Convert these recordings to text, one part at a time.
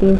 3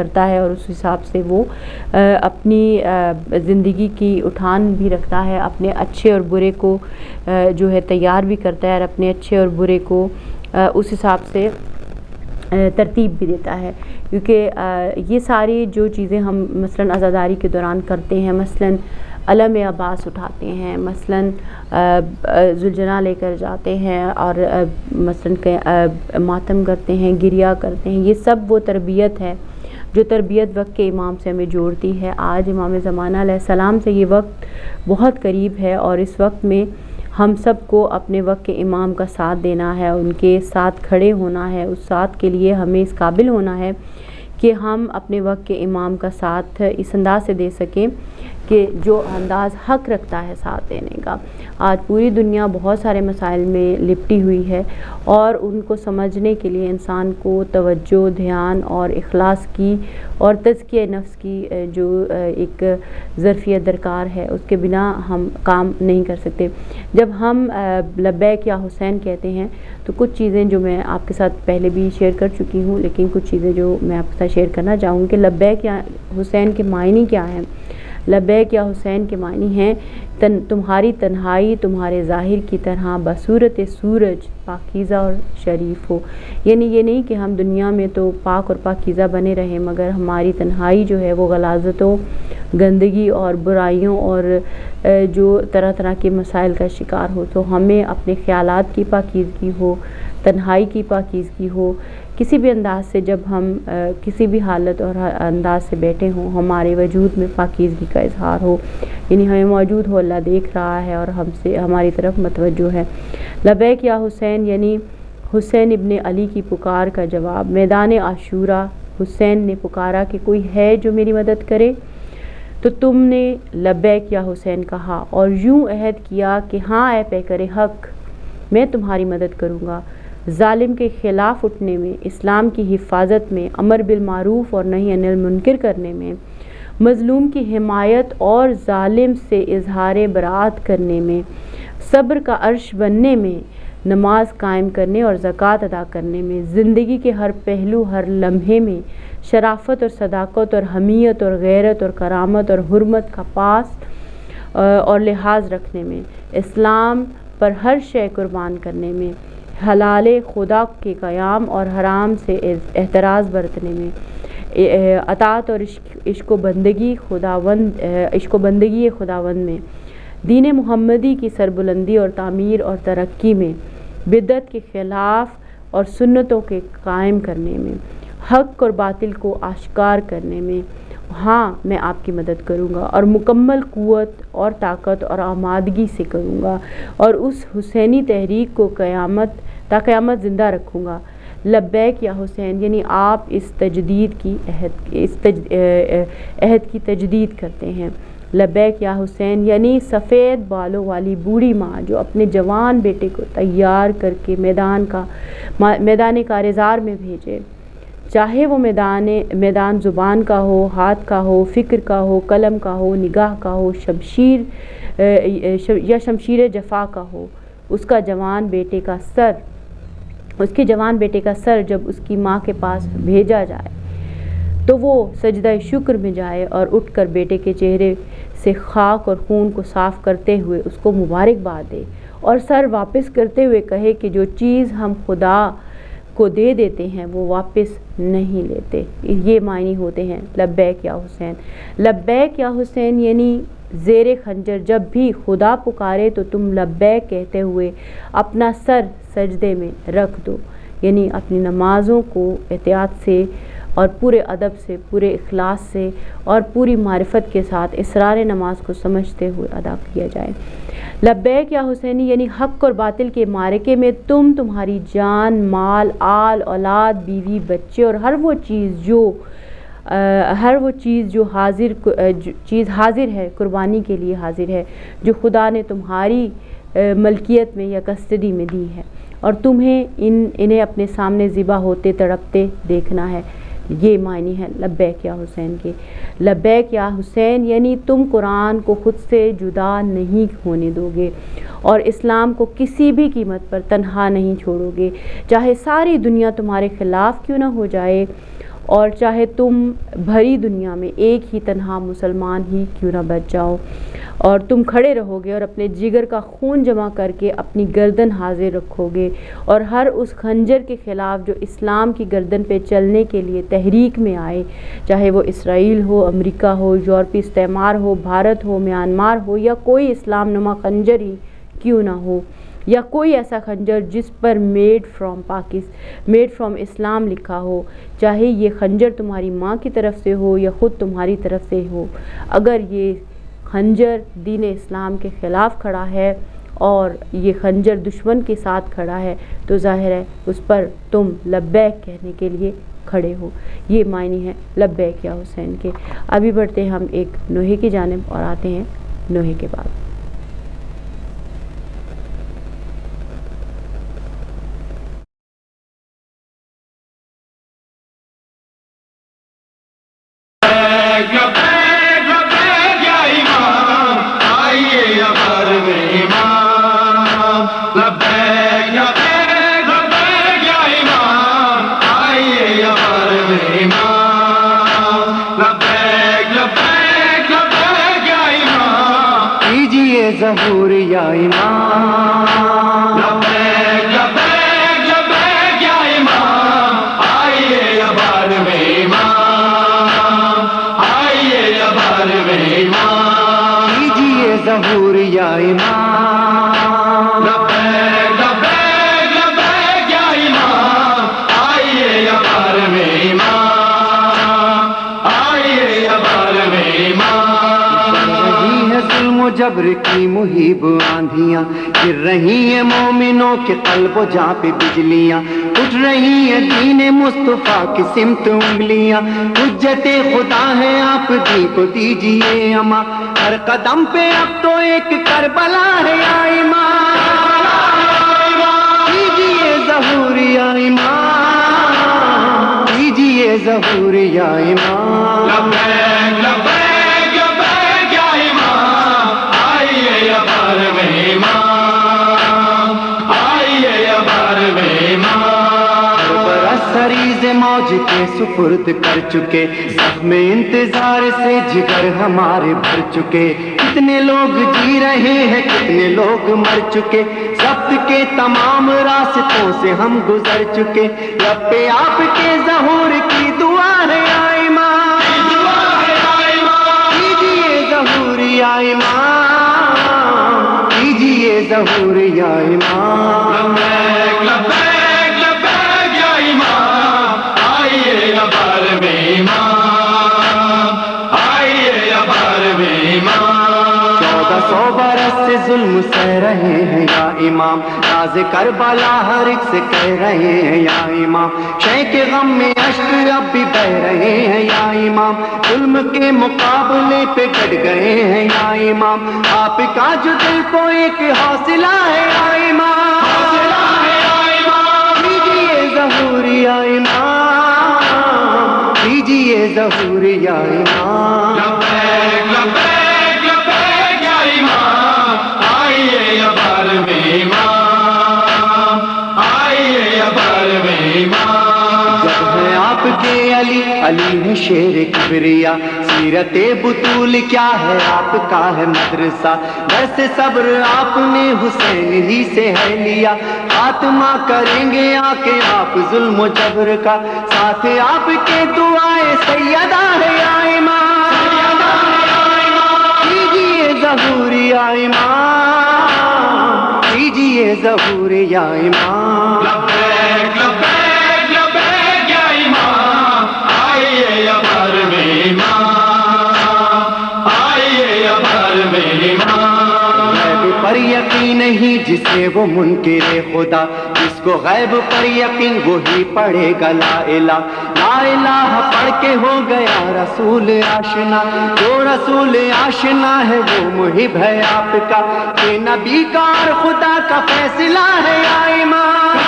کرتا ہے اور اس حساب سے وہ اپنی زندگی کی اٹھان بھی رکھتا ہے، اپنے اچھے اور برے کو جو ہے تیار بھی کرتا ہے، اور اپنے اچھے اور برے کو اس حساب سے ترتیب بھی دیتا ہے. کیونکہ یہ ساری جو چیزیں ہم مثلاً عزاداری کے دوران کرتے ہیں، مثلاً علم عباس اٹھاتے ہیں، مثلاً ذوالجناح لے کر جاتے ہیں، اور مثلاً ماتم کرتے ہیں، گریہ کرتے ہیں، یہ سب وہ تربیت ہے جو تربیت وقت کے امام سے ہمیں جوڑتی ہے. آج امام زمانہ علیہ السلام سے یہ وقت بہت قریب ہے، اور اس وقت میں ہم سب کو اپنے وقت کے امام کا ساتھ دینا ہے، ان کے ساتھ کھڑے ہونا ہے. اس ساتھ کے لیے ہمیں اس قابل ہونا ہے کہ ہم اپنے وقت کے امام کا ساتھ اس انداز سے دے سکیں کہ جو انداز حق رکھتا ہے ساتھ دینے کا. آج پوری دنیا بہت سارے مسائل میں لپٹی ہوئی ہے، اور ان کو سمجھنے کے لیے انسان کو توجہ، دھیان اور اخلاص کی اور تزکیہ نفس کی جو ایک ظرفیت درکار ہے، اس کے بنا ہم کام نہیں کر سکتے. جب ہم لبیک یا حسین کہتے ہیں تو کچھ چیزیں جو میں آپ کے ساتھ پہلے بھی شیئر کر چکی ہوں، لیکن کچھ چیزیں جو میں آپ کے ساتھ شیئر کرنا چاہوں کہ لبیک یا حسین کے معنی کیا ہیں. لبیک یا حسین کے معنی ہیں تمہاری تنہائی تمہارے ظاہر کی طرح بصورت سورج پاکیزہ اور شریف ہو. یعنی یہ نہیں کہ ہم دنیا میں تو پاک اور پاکیزہ بنے رہیں، مگر ہماری تنہائی جو ہے وہ غلاظتوں، گندگی اور برائیوں اور جو طرح طرح کے مسائل کا شکار ہو. تو ہمیں اپنے خیالات کی پاکیزگی ہو، تنہائی کی پاکیزگی ہو. کسی بھی انداز سے جب ہم کسی بھی حالت اور انداز سے بیٹھے ہوں، ہمارے وجود میں پاکیزگی کا اظہار ہو، یعنی ہمیں موجود ہو، اللہ دیکھ رہا ہے اور ہماری طرف متوجہ ہے. لبیک یا حسین یعنی حسین ابن علی کی پکار کا جواب. میدان عاشورہ حسین نے پکارا کہ کوئی ہے جو میری مدد کرے، تو تم نے لبیک یا حسین کہا اور یوں عہد کیا کہ ہاں اے پیکر حق، میں تمہاری مدد کروں گا. ظالم کے خلاف اٹھنے میں، اسلام کی حفاظت میں، امر بالمعروف اور نہی عن المنکر کرنے میں، مظلوم کی حمایت اور ظالم سے اظہار براءت کرنے میں، صبر کا عرش بننے میں، نماز قائم کرنے اور زکوٰۃ ادا کرنے میں، زندگی کے ہر پہلو ہر لمحے میں شرافت اور صداقت اور حمیت اور غیرت اور کرامت اور حرمت کا پاس اور لحاظ رکھنے میں، اسلام پر ہر شے قربان کرنے میں، حلال خدا کے قیام اور حرام سے احتراز برتنے میں، اطاعت اور عشق و بندگی خداوند میں، دین محمدی کی سربلندی اور تعمیر اور ترقی میں، بدعت کے خلاف اور سنتوں کے قائم کرنے میں، حق اور باطل کو آشکار کرنے میں. ہاں میں آپ کی مدد کروں گا اور مکمل قوت اور طاقت اور آمادگی سے کروں گا، اور اس حسینی تحریک کو تا قیامت زندہ رکھوں گا. لبیک یا حسین یعنی آپ اس عہد کی تجدید کرتے ہیں. لبیک یا حسین یعنی سفید بالوں والی بوڑھی ماں جو اپنے جوان بیٹے کو تیار کر کے میدان کارزار میں بھیجے، چاہے وہ میدان زبان کا ہو، ہاتھ کا ہو، فکر کا ہو، قلم کا ہو، نگاہ کا ہو، شمشیر جفا کا ہو. اس کے جوان بیٹے کا سر جب اس کی ماں کے پاس بھیجا جائے تو وہ سجدہ شکر میں جائے اور اٹھ کر بیٹے کے چہرے سے خاک اور خون کو صاف کرتے ہوئے اس کو مبارکباد دے، اور سر واپس کرتے ہوئے کہے کہ جو چیز ہم خدا کو دے دیتے ہیں وہ واپس نہیں لیتے. یہ معنی ہوتے ہیں لبیک یا حسین. لبیک یا حسین یعنی زیر خنجر جب بھی خدا پکارے تو تم لبیک کہتے ہوئے اپنا سر سجدے میں رکھ دو. یعنی اپنی نمازوں کو احتیاط سے اور پورے ادب سے، پورے اخلاص سے اور پوری معرفت کے ساتھ اسرار نماز کو سمجھتے ہوئے ادا کیا جائے. لبیک یا حسینی یعنی حق اور باطل کے معرکے میں تمہاری جان، مال، آل اولاد، بیوی، بچے اور ہر وہ چیز جو حاضر ہے، قربانی کے لیے حاضر ہے، جو خدا نے تمہاری ملکیت میں یا کسٹڈی میں دی ہے، اور تمہیں انہیں اپنے سامنے ذبح ہوتے تڑپتے دیکھنا ہے. یہ معنی ہے لبیک یا حسین کے. لبیک یا حسین یعنی تم قرآن کو خود سے جدا نہیں ہونے دو گے اور اسلام کو کسی بھی قیمت پر تنہا نہیں چھوڑو گے، چاہے ساری دنیا تمہارے خلاف کیوں نہ ہو جائے، اور چاہے تم بھری دنیا میں ایک ہی تنہا مسلمان ہی کیوں نہ بچ جاؤ، اور تم کھڑے رہو گے اور اپنے جگر کا خون جمع کر کے اپنی گردن حاضر رکھو گے، اور ہر اس خنجر کے خلاف جو اسلام کی گردن پہ چلنے کے لیے تحریک میں آئے، چاہے وہ اسرائیل ہو، امریکہ ہو، یورپی استعمار ہو، بھارت ہو، میانمار ہو، یا کوئی اسلام نما خنجر ہی کیوں نہ ہو، یا کوئی ایسا خنجر جس پر میڈ فرام اسلام لکھا ہو، چاہے یہ خنجر تمہاری ماں کی طرف سے ہو یا خود تمہاری طرف سے ہو، اگر یہ خنجر دین اسلام کے خلاف کھڑا ہے اور یہ خنجر دشمن کے ساتھ کھڑا ہے تو ظاہر ہے اس پر تم لبیک کہنے کے لیے کھڑے ہو۔ یہ معنی ہے لبیک یا حسین کے۔ ابھی بڑھتے ہیں ہم ایک نوحے کی جانب اور آتے ہیں نوحے کے بعد۔ ظہور یا امام، لبیک لبیک لبیک یا امام، آئیے ابار میں امام، آئیے ابار میں امام، کیجیے ظہور یا امام، لبیک لبیک لبیک یا امام، آئیے ابار میں امام، آئیے ابار میں امام۔ ظلم و جبر کی مہیب آندھیاں گر رہی ہیں مومنوں کے قلب و جاں پہ بجلیاں، اٹھ رہی ہیں دین مصطفیٰ کی سمت انگلیاں، حجت خدا ہے آپ دی کو دیجئے اما، ہر قدم پہ اب تو ایک کربلا ہے یا امام، کیجئے ظہور یا امام، کیجئے ظہور یا امام، لبیک لبیک سریز موج کے سپرد کر چکے، زخم انتظار سے جگر ہمارے بھر چکے، کتنے لوگ جی رہے ہیں کتنے لوگ مر چکے، ضبط کے تمام راستوں سے ہم گزر چکے، رب پہ آپ کے ظہور کی دعا ہے یا امام، کیجئے ظہور یا امام، کیجئے ظہور یا امام، لبیک لبیک لبیک یا امام، آئیے ابار میں امام، آئیے ابار میں امام، 1400 برس سے ظلم سہ رہے ہیں یا امام، راز کربلا ہر ایک سے کہہ رہے ہیں یا امام، شے کے غم میں اشک اب بھی بہ رہے ہیں یا امام، ظلم کے مقابلے پہ ڈٹ گئے ہیں یا امام، آپ کا جو دل کو ایک حوصلہ ہے یا امام، کیجئے ظہور یا امام، کیجئے ظہور یا امام، لبیک لبیک لبیک یا امام، آئیے ابار میں امام، آئیے ابار میں امام، جب ہے آپ کے علی، علی ہے شیر کبریا، سیرت بطول کیا ہے آپ کا ہے مدرسہ، درس صبر آپ نے حسین ہی سے ہے لیا، خاتمہ کریں گے آ کے آپ ظلم و جبر کا، ساتھ آپ کے دعائیں سیدہ ہے یا امام، کیجئے ظہور یا امام، کیجئے ظہور یا امام، لبیک لبیک لبیک یا امام، آئیے ابار میں امام، آئیے ابار میں امام، غیب پر یقین نہیں جسے وہ منکر خدا، جس کو غیب پر یقین وہی پڑھے گا لا الہ، لا الہ پڑھ کے ہو گیا رسول آشنا، جو رسول آشنا ہے وہ محب ہے آپ کا، کہ نبی کا اور خدا کا فیصلہ ہے یا امام،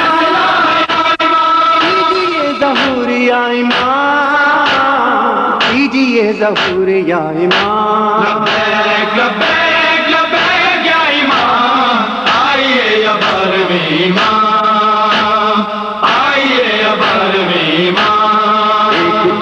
کیجئے ظہور یا امام، کیجئے ظہور یا امام، لبیک لبیک لبیک یا امام، آئیے ابار میں امام، آئیے ابار میں امام، ایک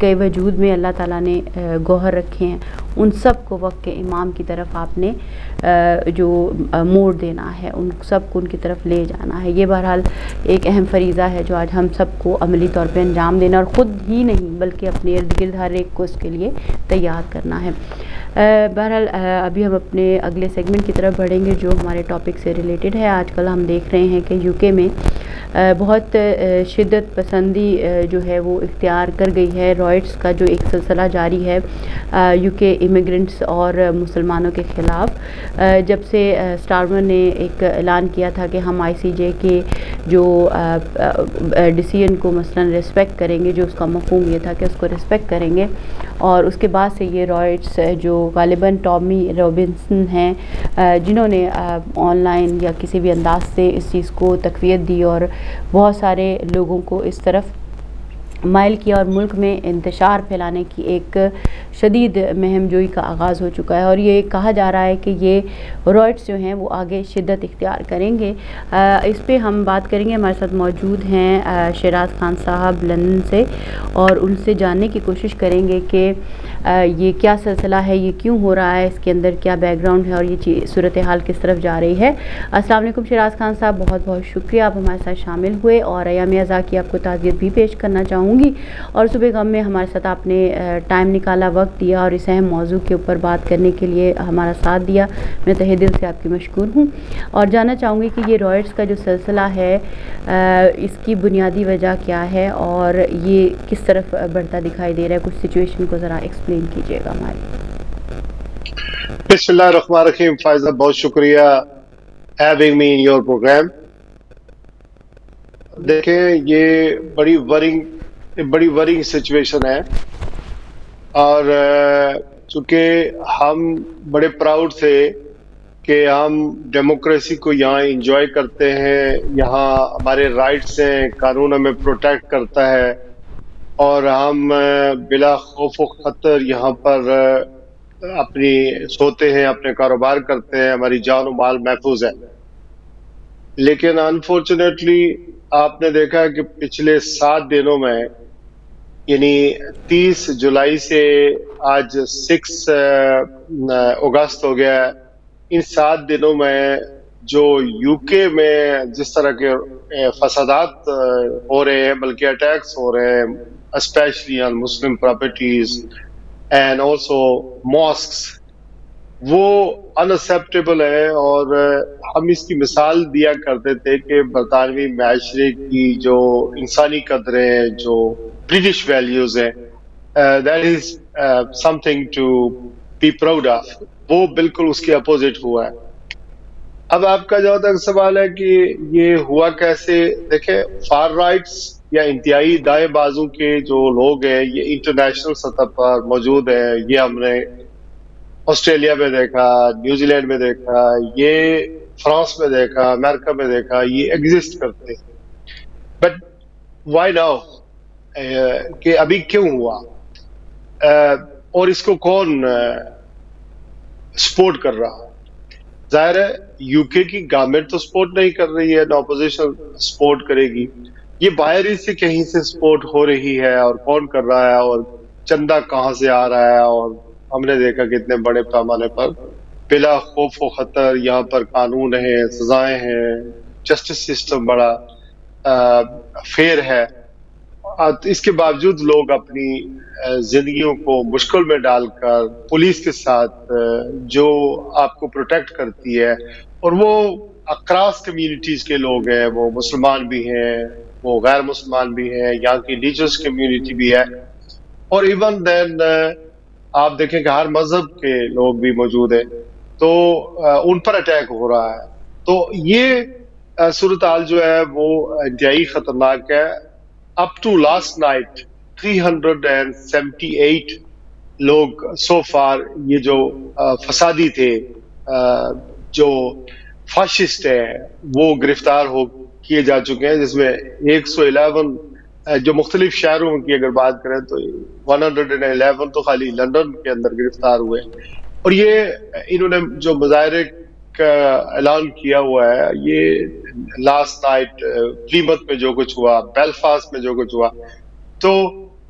کے وجود میں اللہ تعالیٰ نے گوہر رکھے ہیں، ان سب کو وقت کے امام کی طرف آپ نے جو موڑ دینا ہے، ان سب کو ان کی طرف لے جانا ہے۔ یہ بہرحال ایک اہم فریضہ ہے جو آج ہم سب کو عملی طور پہ انجام دینا، اور خود ہی نہیں بلکہ اپنے ارد گرد ہر ایک کو اس کے لیے تیار کرنا ہے۔ بہرحال ابھی ہم اپنے اگلے سیگمنٹ کی طرف بڑھیں گے جو ہمارے ٹاپک سے ریلیٹڈ ہے۔ آج کل ہم دیکھ رہے ہیں کہ یو کے میں بہت شدت پسندی جو ہے وہ اختیار کر گئی ہے۔ رائٹس کا جو ایک سلسلہ جاری ہے یو کے امیگرنٹس اور مسلمانوں کے خلاف، جب سے سٹارمر نے ایک اعلان کیا تھا کہ ہم آئی سی جے کے جو ڈیسیژن کو مثلاً ریسپیکٹ کریں گے، جو اس کا مفہوم یہ تھا کہ اس کو ریسپیکٹ کریں گے، اور اس کے بعد سے یہ رائٹس جو غالباً ٹامی رابنسن ہیں جنہوں نے آن لائن یا کسی بھی انداز سے اس چیز کو تقویت دی اور بہت سارے لوگوں کو اس طرف مائل کیا، اور ملک میں انتشار پھیلانے کی ایک شدید مہم جوئی کا آغاز ہو چکا ہے، اور یہ کہا جا رہا ہے کہ یہ رائٹس جو ہیں وہ آگے شدت اختیار کریں گے۔ اس پہ ہم بات کریں گے۔ ہمارے ساتھ موجود ہیں شیراز خان صاحب لندن سے، اور ان سے جاننے کی کوشش کریں گے کہ یہ کیا سلسلہ ہے، یہ کیوں ہو رہا ہے، اس کے اندر کیا بیک گراؤنڈ ہے، اور یہ صورتحال کس طرف جا رہی ہے۔ السلام علیکم شیراز خان صاحب، بہت بہت شکریہ آپ ہمارے ساتھ شامل ہوئے، اور ایام ازاں کی آپ کو تعزیت بھی پیش کرنا چاہوں گی، اور صبح غم میں ہمارے ساتھ آپ نے ٹائم نکالا، وقت دیا، اور اس اہم موضوع کے اوپر بات کرنے کے لیے ہمارا ساتھ دیا۔ میں تہہ دل سے آپ کی مشکور ہوں، اور جاننا چاہوں گی کہ یہ رائٹس کا جو سلسلہ ہے اس کی بنیادی وجہ کیا ہے، اور یہ کس طرف بڑھتا دکھائی دے رہا ہے۔ کچھ سچویشن کو ذرا ایکسپلین کیجیے گا ہمارے۔ بسم اللہ الرحمن الرحیم۔ فائزہ، بہت شکریہ having me in your program۔ دیکھیں، یہ بڑی ورنگ سچویشن ہے، اور چونکہ ہم بڑے پراؤڈ تھے کہ ہم ڈیموکریسی کو یہاں انجوائے کرتے ہیں، یہاں ہمارے رائٹس ہیں، قانون ہمیں پروٹیکٹ کرتا ہے، اور ہم بلا خوف و خطر یہاں پر اپنی سوتے ہیں، اپنے کاروبار کرتے ہیں، ہماری جان و مال محفوظ ہے۔ لیکن انفارچونیٹلی آپ نے دیکھا کہ پچھلے 7 دنوں میں، یعنی 30 جولائی سے آج 6 اگست ہو گیا، ان 7 دنوں میں جو یو کے میں جس طرح کے فسادات ہو رہے ہیں، بلکہ اٹیکس ہو رہے ہیں، especially on Muslim properties and also mosques, وہ اناسیپٹیبل ہے۔ اور ہم اس کی مثال دیا کرتے تھے کہ برطانوی معاشرے کی جو انسانی قدریں ہیں، جو برٹش ویلیوز ہیں، that is something to be proud of, وہ بالکل اس کے اپوزٹ ہوا ہے۔ اب آپ کا جہاں تک سوال ہے کہ یہ ہوا کیسے، دیکھیں، فار رائٹس یا انتہائی دائیں بازو کے جو لوگ ہیں، یہ انٹرنیشنل سطح پر موجود ہیں۔ یہ ہم نے آسٹریلیا میں دیکھا، نیوزی لینڈ میں دیکھا، یہ فرانس میں دیکھا، امریکہ میں دیکھا، یہ ایگزسٹ کرتے ہیں۔ بٹ وائی ناؤ، کہ ابھی کیوں ہوا، اور اس کو کون سپورٹ کر رہا؟ ظاہر ہے یو کے کی گورنمنٹ تو سپورٹ نہیں کر رہی ہے، نہ اپوزیشن سپورٹ کرے گی، یہ باہر ہی سے کہیں سے سپورٹ ہو رہی ہے، اور کون کر رہا ہے، اور چندہ کہاں سے آ رہا ہے۔ اور ہم نے دیکھا کہ اتنے بڑے پیمانے پر بلا خوف و خطر یہاں پر قانون ہے، سزائیں ہیں، جسٹس سسٹم بڑا فیئر ہے، اس کے باوجود لوگ اپنی زندگیوں کو مشکل میں ڈال کر پولیس کے ساتھ جو آپ کو پروٹیکٹ کرتی ہے، اور وہ اکراس کمیونٹیز کے لوگ ہیں، وہ مسلمان بھی ہیں، وہ غیر مسلمان بھی ہیں، یہاں کی انڈیجنس کمیونٹی بھی ہے، اور ایون دین آپ دیکھیں کہ ہر مذہب کے لوگ بھی موجود ہیں، تو ان پر اٹیک ہو رہا ہے۔ تو یہ صورتحال جو ہے وہ انتہائی خطرناک ہے۔ اپ ٹو لاسٹ نائٹ 378 لوگ سو فار یہ جو فسادی تھے، جو فاشسٹ ہیں، وہ گرفتار کیے جا چکے ہیں، جس میں 111 جو مختلف شہروں کی اگر بات کریں تو 111 تو خالی لندن کے اندر گرفتار ہوئے، اور یہ انہوں نے جو مظاہرے کا اعلان کیا ہوا ہے، یہ لاسٹ نائٹ پلیمت میں جو کچھ ہوا، بیلفاسٹ میں جو کچھ ہوا، تو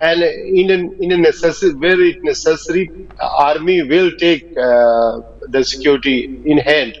and in a necessary, where it necessary, army will take the security in hand।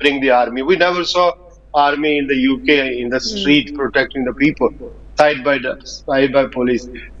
bring the army। We never saw army in the UK in the street protecting the people side by police।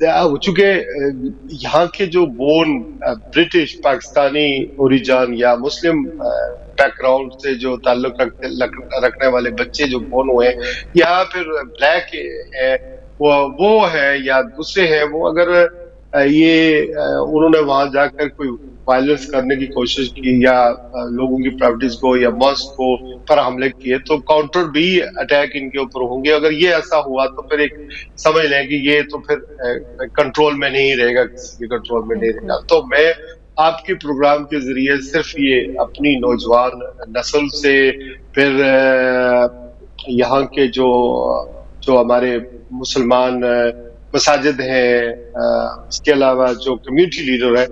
چونکہ یہاں کے جو born British Pakistani origin یا مسلم back ground سے جو تعلق رکھنے والے بچے جو بورن ہوئے ہیں یا پھر بلیک ہے وہ ہے یا دوسرے ہیں، وہ اگر یہ انہوں نے وہاں جا کر کوئی وائلنس کرنے کی کوشش کی یا لوگوں کی پراپرٹیز کو یا ماسک کو پر حملے کیے تو کاؤنٹر بھی اٹیک ان کے اوپر ہوں گے. اگر یہ ایسا ہوا تو پھر ایک سمجھ لیں کہ یہ تو پھر کنٹرول میں نہیں رہے گا، کسی کے کنٹرول میں نہیں رہے گا. تو میں آپ کے پروگرام کے ذریعے صرف یہ اپنی نوجوان نسل سے، پھر یہاں کے جو ہمارے مسلمان مساجد ہیں، اس کے علاوہ جو کمیونٹی لیڈر ہیں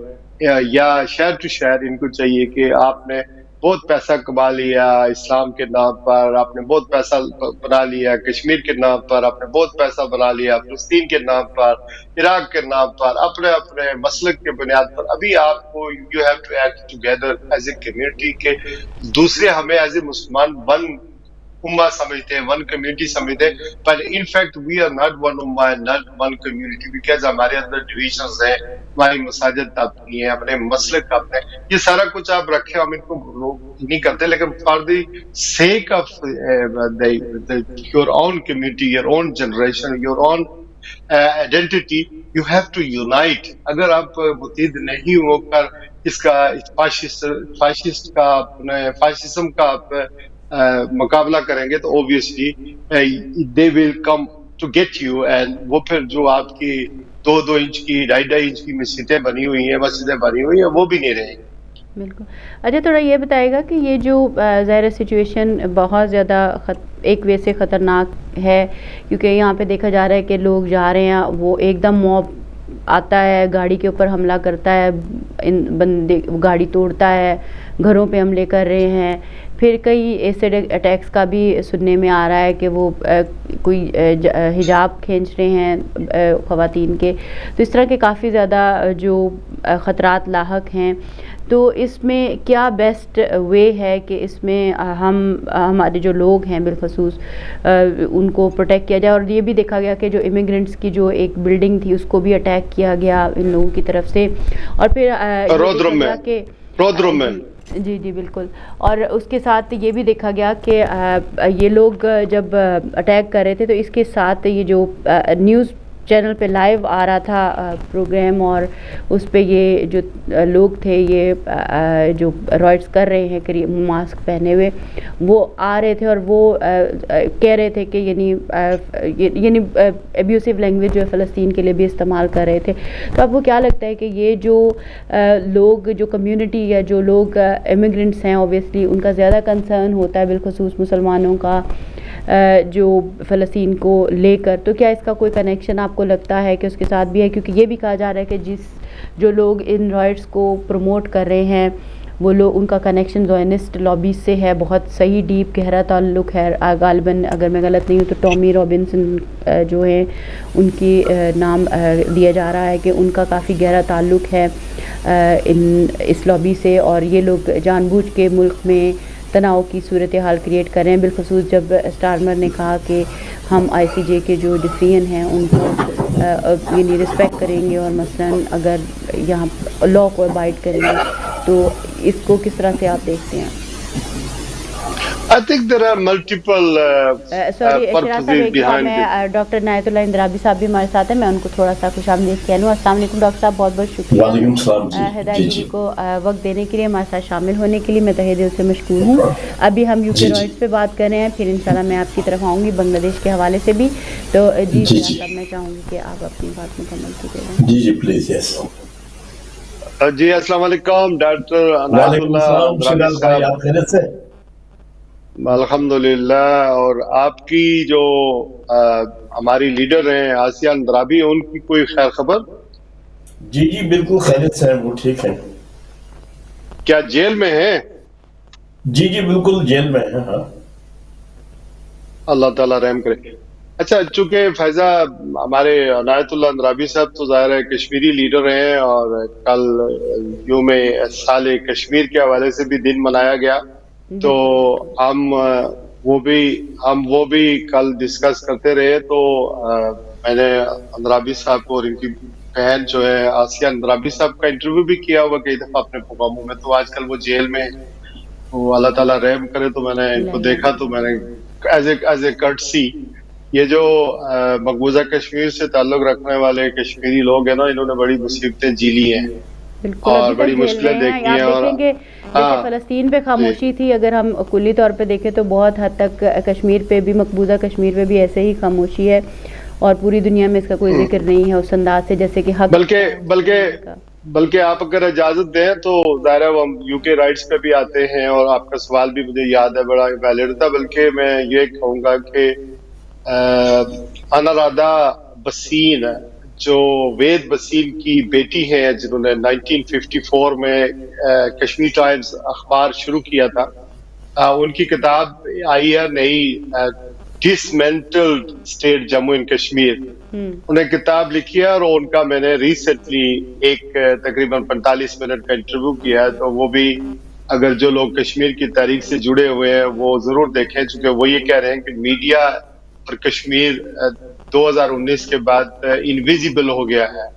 یا شہر ٹو شہر، ان کو چاہیے کہ آپ نے بہت پیسہ کما لیا اسلام کے نام پر، آپ نے بہت پیسہ بنا لیا کشمیر کے نام پر، آپ نے بہت پیسہ بنا لیا فلسطین کے نام پر، عراق کے نام پر، اپنے اپنے مسلک کے بنیاد پر. ابھی آپ کو you have to act together as a community کہ دوسرے ہمیں ایز اے مسلمان ون امہ سمجھتے ہیں، ون کمیونٹی سمجھتے ہیں، پر in fact we are not one امہ and not one community, because ہمارے اندر ڈویژنز ہیں، ہماری مساجد اپنی ہیں، اپنے مسلک اپنے، یہ سارا کچھ آپ رکھے، ہم ان کو نہیں کرتے، لیکن for the sake of your own community, your own generation, your own identity, you have to unite. اگر آپ متحد نہیں ہو کر اس کا فاشسٹ کا فاشزم کا مقابلہ کریں گے تو obviously they will come to get you, and وہ پھر جو آپ کی 2 انچ کی 2.5 انچ کی مسجدیں بنی ہوئی ہیں، مسجدیں بنی ہوئی ہیں، وہ بھی نہیں رہیں گی. بالکل. اچھا تھوڑا یہ بتائے گا کہ یہ جو ظاہر سچویشن بہت زیادہ ایک وے سے خطرناک ہے، کیونکہ یہاں پہ دیکھا جا رہا ہے کہ لوگ جا رہے ہیں، وہ ایک دم موب آتا ہے، گاڑی کے اوپر حملہ کرتا ہے، بندے گاڑی توڑتا ہے، گھروں پہ حملے کر رہے ہیں. پھر کئی ایسڈ اٹیکس کا بھی سننے میں آ رہا ہے کہ وہ کوئی حجاب کھینچ رہے ہیں خواتین کے. تو اس طرح کے کافی زیادہ جو خطرات لاحق ہیں. تو اس میں کیا بیسٹ وے ہے کہ اس میں ہمارے جو لوگ ہیں بالخصوص ان کو پروٹیکٹ کیا جائے؟ اور یہ بھی دیکھا گیا کہ جو امیگرینٹس کی جو ایک بلڈنگ تھی اس کو بھی اٹیک کیا گیا ان لوگوں کی طرف سے، اور پھر رودرم میں جی بالکل. اور اس کے ساتھ یہ بھی دیکھا گیا کہ یہ لوگ جب اٹیک کر رہے تھے تو اس کے ساتھ یہ جو نیوز چینل پہ لائیو آ رہا تھا پروگرام، اور اس پہ یہ جو لوگ تھے یہ جو رائٹس کر رہے ہیں ماسک پہنے ہوئے، وہ آ رہے تھے اور وہ کہہ رہے تھے کہ یعنی ایبیوسو لینگویج جو ہے فلسطین کے لیے بھی استعمال کر رہے تھے. تو آپ کو کیا لگتا ہے کہ یہ جو لوگ جو کمیونٹی یا جو لوگ امیگرینٹس ہیں اوبیسلی ان کا زیادہ کنسرن ہوتا ہے بالخصوص مسلمانوں کا جو فلسطین کو لے کر، تو کیا اس کا کوئی کنیکشن آپ کو لگتا ہے کہ اس کے ساتھ بھی ہے؟ کیونکہ یہ بھی کہا جا رہا ہے کہ جو لوگ ان رائٹس کو پروموٹ کر رہے ہیں وہ لوگ، ان کا کنیکشن زائنسٹ لابیز سے ہے، بہت صحیح ڈیپ گہرا تعلق ہے. غالباً اگر میں غلط نہیں ہوں تو ٹامی رابنسن جو ہیں ان کی نام دیا جا رہا ہے کہ ان کا کافی گہرا تعلق ہے اس لابی سے، اور یہ لوگ جان بوجھ کے ملک میں تناؤ کی صورتحال کریٹ کر رہے ہیں. بالخصوص جب اسٹارمر نے کہا کہ ہم ICJ کے جو ڈیسیژن ہیں ان کو یعنی رسپیکٹ کریں گے، اور مثلاً اگر یہاں لاء کو ابائڈ کریں گے، تو اس کو کس طرح سے آپ دیکھتے ہیں؟ I think there are multiple purposes behind it. میں ڈاکٹر عنایت اللہ اندرابی صاحب بھی ہمارے ساتھ ہیں، میں ان کو تھوڑا سا خوش آمدید کہہ لوں. السلام علیکم ڈاکٹر صاحب، بہت بہت شکریہ وعلیکم السلام ہدایت جی کو وقت دینے کے لیے، ہمارے ساتھ شامل ہونے کے لیے میں تہہ دل سے مشکور ہوں. ابھی ہم UK رائٹس پہ بات کر رہے ہیں، پھر انشاءاللہ میں آپ کی طرف آؤں گی بنگلہ دیش کے حوالے سے بھی. تو جی صاحب میں چاہوں گی کہ آپ اپنی بات مکمل کیجیے. جی پلیز. یس جی السلام علیکم ڈاکٹر عنایت اللہ اندرابی صاحب. آپ خیریت سے؟ الحمدللہ. اور آپ کی جو ہماری لیڈر ہیں آسیہ اندرابی، ان کی کوئی خیر خبر؟ جی بالکل خیریت سے ہیں، وہ ٹھیک ہیں. کیا جیل میں ہیں؟ جی بالکل جیل میں ہیں. ہاں اللہ تعالیٰ رحم کرے. اچھا، چونکہ فیضا ہمارے عنایت اللہ اندرابی صاحب تو ظاہر ہے کشمیری لیڈر ہیں، اور کل یوم سال کشمیر کے حوالے سے بھی دن منایا گیا، تو ہم وہ بھی کل ڈسکس کرتے رہے. تو میں نے اندرابی صاحب کو اور ان کی بہن جو ہے آسیہ اندرابی صاحب کا انٹرویو بھی کیا ہوا کئی دفعہ اپنے پروگراموں میں. تو آج کل وہ جیل میں ہیں, تو اللہ تعالیٰ رحم کرے. تو میں نے ان کو دیکھا تو میں نے ایز اے کٹسی یہ جو مقبوضہ کشمیر سے تعلق رکھنے والے کشمیری لوگ ہیں نا, انہوں نے بڑی مصیبتیں جی لی ہیں بالکل اور ابھی بڑی تک مشکلیں جھیل رہے دیکھی ہیں. ہیں. آپ اور دیکھیں کہ جیسے فلسطین پہ خاموشی تھی, اگر ہم کلی طور پہ دیکھیں تو بہت حد تک کشمیر پہ بھی, مقبوضہ کشمیر پہ بھی ایسے ہی خاموشی ہے, اور پوری دنیا میں اس کا کوئی ذکر نہیں ہے اس انداز سے جیسے کہ حق. بلکہ آپ اگر اجازت دیں تو ظاہر ہے ہم یو کے رائٹس پہ بھی آتے ہیں, اور آپ کا سوال بھی مجھے یاد ہے بڑا ویلڈ تھا. بلکہ میں یہ کہوں گا کہ انارادھا بسین جو وید بسین کی بیٹی ہیں, جنہوں نے 1954 میں کشمیر ٹائمز اخبار شروع کیا تھا, ان کی کتاب آئی ہے نئی, dismantled state Jammu and Kashmir. انہیں کتاب لکھی ہے, اور ان کا میں نے ریسنٹلی ایک تقریباً 45 منٹ کا انٹرویو کیا ہے. تو وہ بھی اگر جو لوگ کشمیر کی تاریخ سے جڑے ہوئے ہیں وہ ضرور دیکھیں, چونکہ وہ یہ کہہ رہے ہیں کہ میڈیا اور کشمیر 2019 کے بعد انویزیبل ہو گیا ہے,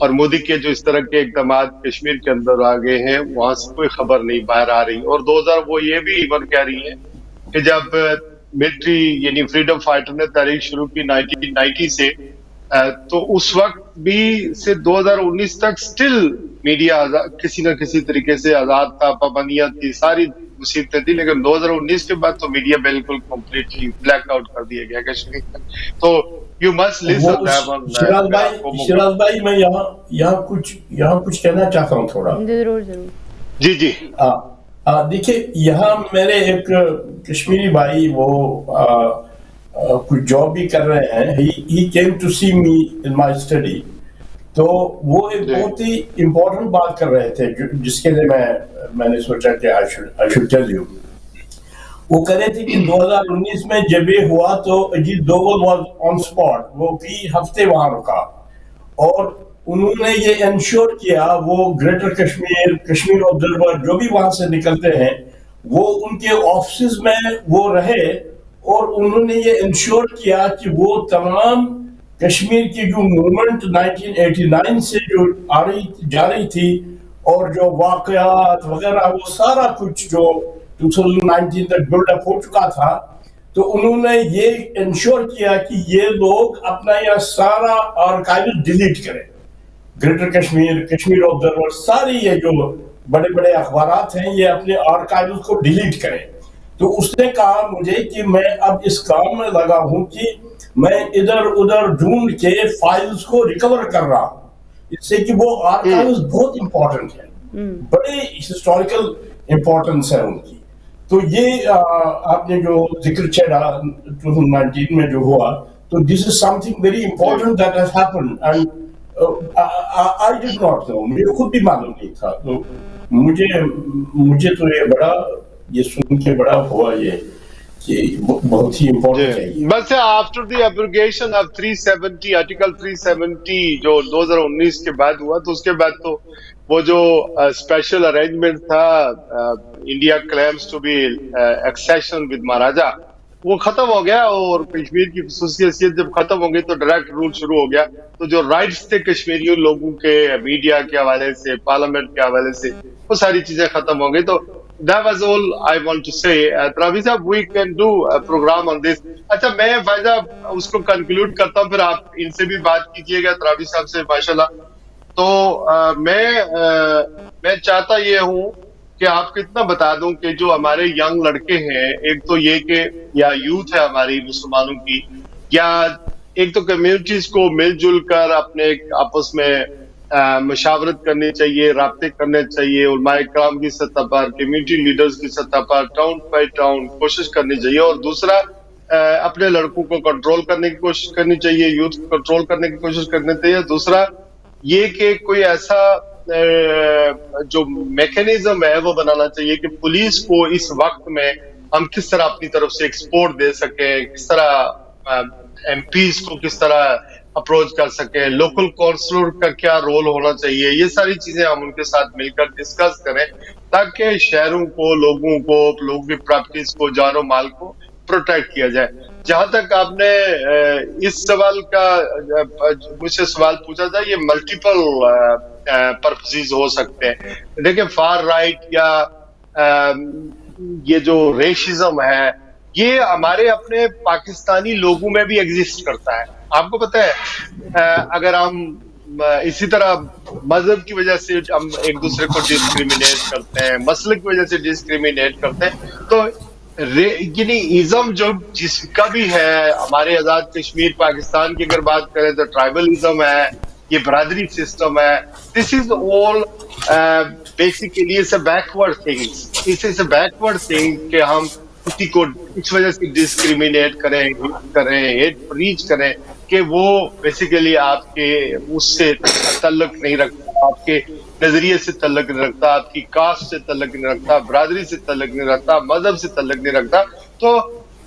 اور مودی کے جو اس طرح کے اقدامات کشمیر کے اندر آ گئے ہیں وہاں سے کوئی خبر نہیں باہر آ رہی. اور 2000 وہ یہ بھی ایون کہہ رہی ہیں کہ جب ملٹری یعنی فریڈم فائٹر نے تحریک شروع کی 1990 سے, تو اس وقت بھی سے 2019 تک سٹل میڈیا کسی نہ کسی طریقے سے آزاد تھا, پابندیاں تھی, ساری مصیبتیں تھی. لیکن 2019 کے بعد تو میڈیا بالکل کمپلیٹلی بلیک آؤٹ کر دیا گیا کشمیر میں. تو یو مسٹ لسن. شیراز بھائی میں یہاں کچھ کہنا چاہتا ہوں تھوڑا. ضرور. جی دیکھیں, یہاں میرے ایک کشمیری بھائی وہ کچھ جاب بھی کر رہے ہیں. he came to see me in my study. تو وہ ایک بہت ہی امپورٹنٹ بات کر رہے تھے جس کے لیے میں نے سوچا کہ I should tell you. وہ کہہ رہے تھے کہ 2019 میں جب یہ ہوا تو Ajit Doval was on spot, وہ کئی ہفتے وہاں رکا, اور انہوں نے یہ انشور کیا, وہ گریٹر کشمیر آبزرور جو بھی وہاں سے نکلتے ہیں وہ ان کے آفسز میں وہ رہے, اور انہوں نے یہ انشور کیا کہ وہ تمام کشمیر کی جو موومنٹ 1989 سے جو جا رہی تھی, اور جو واقعات وغیرہ وہ سارا کچھ جو 2019 تک بلڈ اپ ہو چکا تھا, تو انہوں نے یہ انشور کیا کہ یہ لوگ اپنا یہ سارا آرکائیو ڈیلیٹ کریں. گریٹر کشمیر آبزرور, ساری یہ جو بڑے بڑے اخبارات ہیں یہ اپنے آرکائیو کو ڈیلیٹ کریں. تو اس نے کہا مجھے کہ میں اب اس کام میں لگا ہوں کہ میں ادھر ادھر ڈھونڈ کے فائلز کو ریکور کر رہا ہوں, اس سے کہ وہ آرکائیوز بہت امپورٹنٹ ہیں, بڑے ہسٹوریکل امپورٹنس ہے ان کی. تو یہ آپ نے جو ذکر چھیڑا 2019 میں جو ہوا, تو this is something very important that has happened, and I did not know, مجھے خود بھی معلوم نہیں تھا. تو مجھے تو یہ سن کے بڑا ہوا یہ کہ بہت ہی امپورٹنٹ ہے. بس after the abrogation of 370 article 370 جو 2019 کے بعد ہوا, تو اس کے بعد تو وہ جو اسپیشل ارینجمنٹ تھا India claims to be accession with maharaja, وہ ختم ہو گیا, اور کشمیر کی خصوصی حیثیت جب ختم ہو گئی تو ڈائریکٹ رول شروع ہو گیا. تو جو رائٹس تھے کشمیری لوگوں کے میڈیا کے حوالے سے, پارلیمنٹ کے حوالے سے, وہ ساری چیزیں ختم ہو گئی. تو that was all I want to say. تراوی صاحب, we can do a program on this. اچھا, میں فائزہ اس کو کنکلوڈ کرتا ہوں, پھر آپ ان سے بھی بات کیجئے گا تراوی صاحب سے ماشاءاللہ. تو میں چاہتا یہ ہوں کہ آپ کو اتنا بتا دوں کہ جو ہمارے ینگ لڑکے ہیں, ایک تو یہ کہ یا یوتھ ہے ہماری مسلمانوں کی, یا ایک تو کمیونٹیز کو مل جل کر اپنے آپس میں مشاورت کرنی چاہیے, رابطے کرنے چاہیے, علماء کرام کی سطح پر, کمیونٹی لیڈرز کی سطح پر, ٹاؤن بائی ٹاؤن کوشش کرنی چاہیے. اور دوسرا اپنے لڑکوں کو کنٹرول کرنے کی کوشش کرنی چاہیے, یوتھ کو کنٹرول کرنے کی کوشش کرنی چاہیے. دوسرا یہ کہ کوئی ایسا جو میکینزم ہے وہ بنانا چاہیے کہ پولیس کو اس وقت میں ہم کس طرح اپنی طرف سے ایکسپورٹ دے سکیں, کس طرح ایم پیز کو کس طرح اپروچ کر سکیں, لوکل کونسلر کا کیا رول ہونا چاہیے. یہ ساری چیزیں ہم ان کے ساتھ مل کر ڈسکس کریں تاکہ شہروں کو, لوگوں کی پراپرٹیز کو, جان و مال کو پروٹیکٹ کیا جائے. جہاں تک آپ نے اس سوال کا مجھ سے سوال پوچھا تھا، یہ ملٹیپل پرپسز ہو سکتے ہیں. دیکھیں فار رائٹ یا یہ جو ریشزم ہے یہ ہمارے اپنے پاکستانی لوگوں میں بھی ایگزسٹ کرتا ہے. آپ کو پتہ ہے اگر ہم اسی طرح مذہب کی وجہ سے ہم ایک دوسرے کو ڈسکریمنیٹ کرتے ہیں، مسلک کی وجہ سے ڈسکریمنیٹ کرتے ہیں، تو یعنی ازم جو جس کا بھی ہے ہمارے آزاد کشمیر پاکستان کی اگر بات کریں تو ٹرائبلزم ہے، یہ برادری سسٹم ہے. This is all basically it's a backward thing. It is a backward thing کہ ہم کسی کو اس وجہ سے ڈسکریمنیٹ کریں ہیٹ پریچ کریں کہ وہ بیسیکلی آپ کے اس سے تعلق نہیں رکھتا، آپ کے نظریے سے تعلق نہیں رکھتا، آپ کی کاسٹ سے تعلق نہیں رکھتا، برادری سے تعلق نہیں رکھتا، مذہب سے تعلق نہیں رکھتا. تو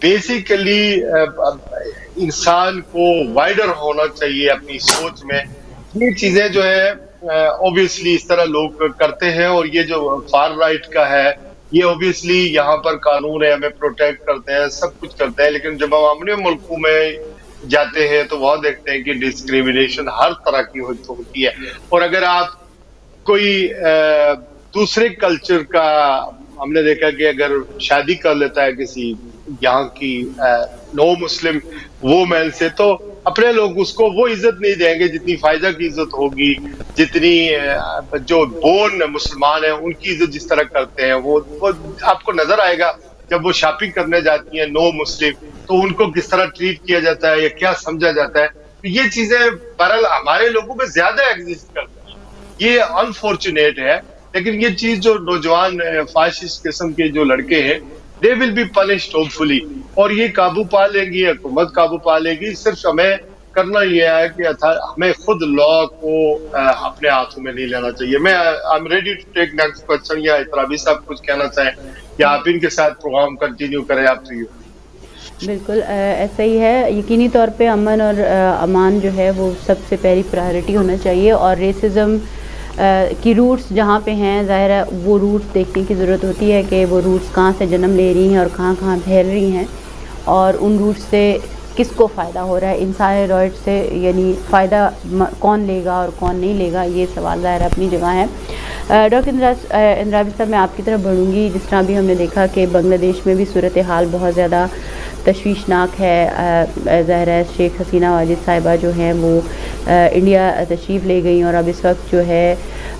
بیسیکلی انسان کو وائڈر ہونا چاہیے اپنی سوچ میں. یہ چیزیں جو ہے اوبیسلی اس طرح لوگ کرتے ہیں، اور یہ جو فار رائٹ کا ہے یہ اوبیسلی یہاں پر قانون ہے، ہمیں پروٹیکٹ کرتے ہیں، سب کچھ کرتے ہیں، لیکن جب ہم اپنے ملکوں میں جاتے ہیں تو وہاں دیکھتے ہیں کہ ڈسکریمنیشن ہر طرح کی ہوتی ہے. اور اگر آپ کوئی دوسرے کلچر کا، ہم نے دیکھا کہ اگر شادی کر لیتا ہے کسی یہاں کی نو مسلم وومین سے، تو اپنے لوگ اس کو وہ عزت نہیں دیں گے جتنی فائزہ کی عزت ہوگی، جتنی جو بورن مسلمان ہیں ان کی عزت جس طرح کرتے ہیں. وہ آپ کو نظر آئے گا جب وہ شاپنگ کرنے جاتی ہیں نو مسلم تو ان کو کس طرح ٹریٹ کیا جاتا ہے یا کیا سمجھا جاتا ہے. یہ چیزیں بہرحال ہمارے لوگوں میں زیادہ ایگزسٹ کرتی ہیں. یہ انفارچونیٹ ہے، لیکن یہ چیز جو نوجوان فاشسٹ قسم کے جو لڑکے ہیں دے ول بی پنشڈ ہوپ فلی، اور یہ قابو پا لیں گی، حکومت قابو پا لے گی. صرف ہمیں کرنا یہ ہے کہ ہمیں خود لا کو اپنے ہاتھوں میں نہیں لینا چاہیے. میں I am ready to take next question, یا اطرابی صاحب کچھ کہنا چاہیں یا آپ ان کے ساتھ پروگرام کنٹینیو کریں. آپ تو بالکل ایسا ہی ہے. یقینی طور پہ امن اور امان جو ہے وہ سب سے پہلی پرائرٹی ہونا چاہیے، اور ریسزم کی روٹس جہاں پہ ہیں ظاہر ہے وہ روٹس دیکھنے کی ضرورت ہوتی ہے کہ وہ روٹس کہاں سے جنم لے رہی ہیں اور کہاں کہاں پھیل رہی ہیں، اور ان روٹس سے کس کو فائدہ ہو رہا ہے. ان سارے رائٹس سے یعنی فائدہ کون لے گا اور کون نہیں لے گا، یہ سوال ظاہر اپنی جگہ ہے. ڈاکٹر اندرابی صاحب میں آپ کی طرف بڑھوں گی. جس طرح بھی ہم نے دیکھا کہ بنگلہ دیش میں بھی صورتحال بہت زیادہ تشویشناک ہے. ظاہر ہے شیخ حسینہ واجد صاحبہ جو ہیں وہ انڈیا تشریف لے گئیں، اور اب اس وقت جو ہے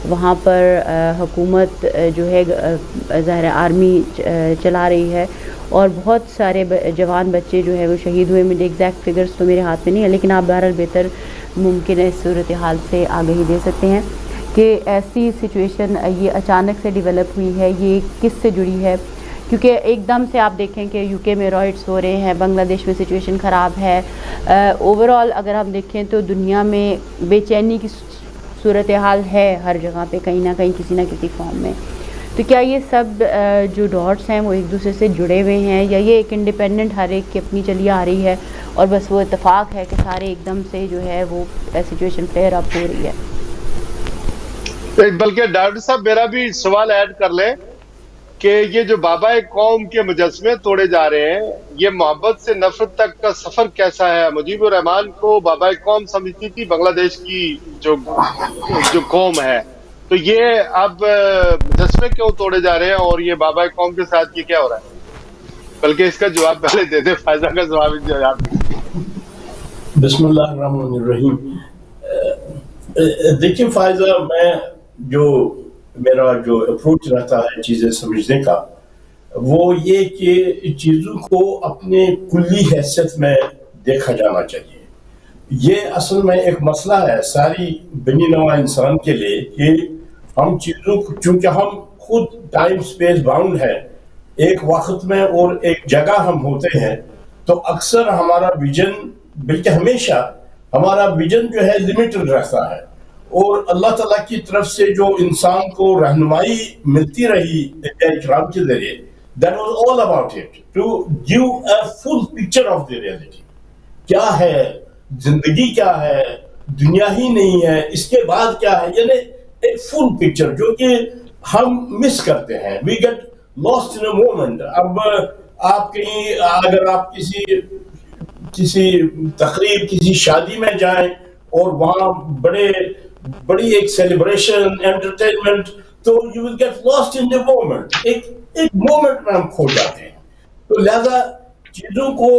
وہاں پر حکومت جو ہے ظاہر آرمی چلا رہی ہے، اور بہت سارے جوان بچے جو ہے وہ شہید ہوئے. مجھے ایگزیکٹ فگرز تو میرے ہاتھ میں نہیں ہے، لیکن آپ بہرحال بہتر ممکن ہے اس صورتحال سے آگہی دے سکتے ہیں کہ ایسی سچویشن یہ اچانک سے ڈیولپ ہوئی ہے، یہ کس سے جڑی ہے. کیونکہ ایک دم سے آپ دیکھیں کہ یو کے میں رائٹس ہو رہے ہیں، بنگلہ دیش میں سچویشن خراب ہے. اوور آل اگر ہم دیکھیں تو دنیا میں بے چینی کی صورتحال ہے ہر جگہ پہ، کہیں نہ کہیں کسی نہ کسی فارم میں. تو کیا یہ سب جو ڈاٹس ہیں وہ ایک دوسرے سے جڑے ہوئے ہیں، یا یہ ایک انڈیپینڈنٹ ہر ایک کی اپنی چلی آ رہی ہے اور بس وہ اتفاق ہے کہ سارے ایک دم سے جو ہے وہ سچویشن فلیئر اپ ہو رہی ہے؟ بلکہ ڈاکٹر صاحب میرا بھی سوال ایڈ کر لیں کہ یہ جو بابا قوم کے مجسمے توڑے جا رہے ہیں، یہ محبت سے نفرت تک کا سفر کیسا ہے؟ مجیب الرحمان کو بابا قوم سمجھتی تھی بنگلہ دیش کی جو قوم ہے، تو یہ اب مجسمے کیوں توڑے جا رہے ہیں، اور یہ بابا قوم کے ساتھ یہ کیا ہو رہا ہے؟ بلکہ اس کا جواب پہلے دے دیں، فائزہ کا جواب. بسم اللہ الرحمن الرحیم. دیکھیں فائزہ، میں میرا جو اپروچ رہتا ہے چیزیں سمجھنے کا وہ یہ کہ چیزوں کو اپنے کلی حیثیت میں دیکھا جانا چاہیے. یہ اصل میں ایک مسئلہ ہے ساری بنی نوع انسان کے لیے کہ ہم چیزوں کو، چونکہ ہم خود ٹائم سپیس باؤنڈ ہے، ایک وقت میں اور ایک جگہ ہم ہوتے ہیں، تو اکثر ہمارا ویژن، بلکہ ہمیشہ ہمارا ویژن جو ہے لمیٹڈ رہتا ہے. اور اللہ تعالیٰ کی طرف سے جو انسان کو رہنمائی ملتی رہی اکرام کے ذریعے، that was all about it, to give a full picture of the reality. کیا ہے زندگی، کیا ہے دنیا ہی نہیں ہے، اس کے بعد کیا ہے، یعنی ایک فل پکچر جو کہ ہم مس کرتے ہیں. we get lost in a moment. اب آپ کہیں اگر آپ کسی کسی تقریب کسی شادی میں جائیں اور وہاں بڑی ایک سیلیبریشن انٹرٹینمنٹ تو you will get lost in the moment, ایک مومنٹ میں ہم کھو جاتے ہیں. تو لہذا چیزوں کو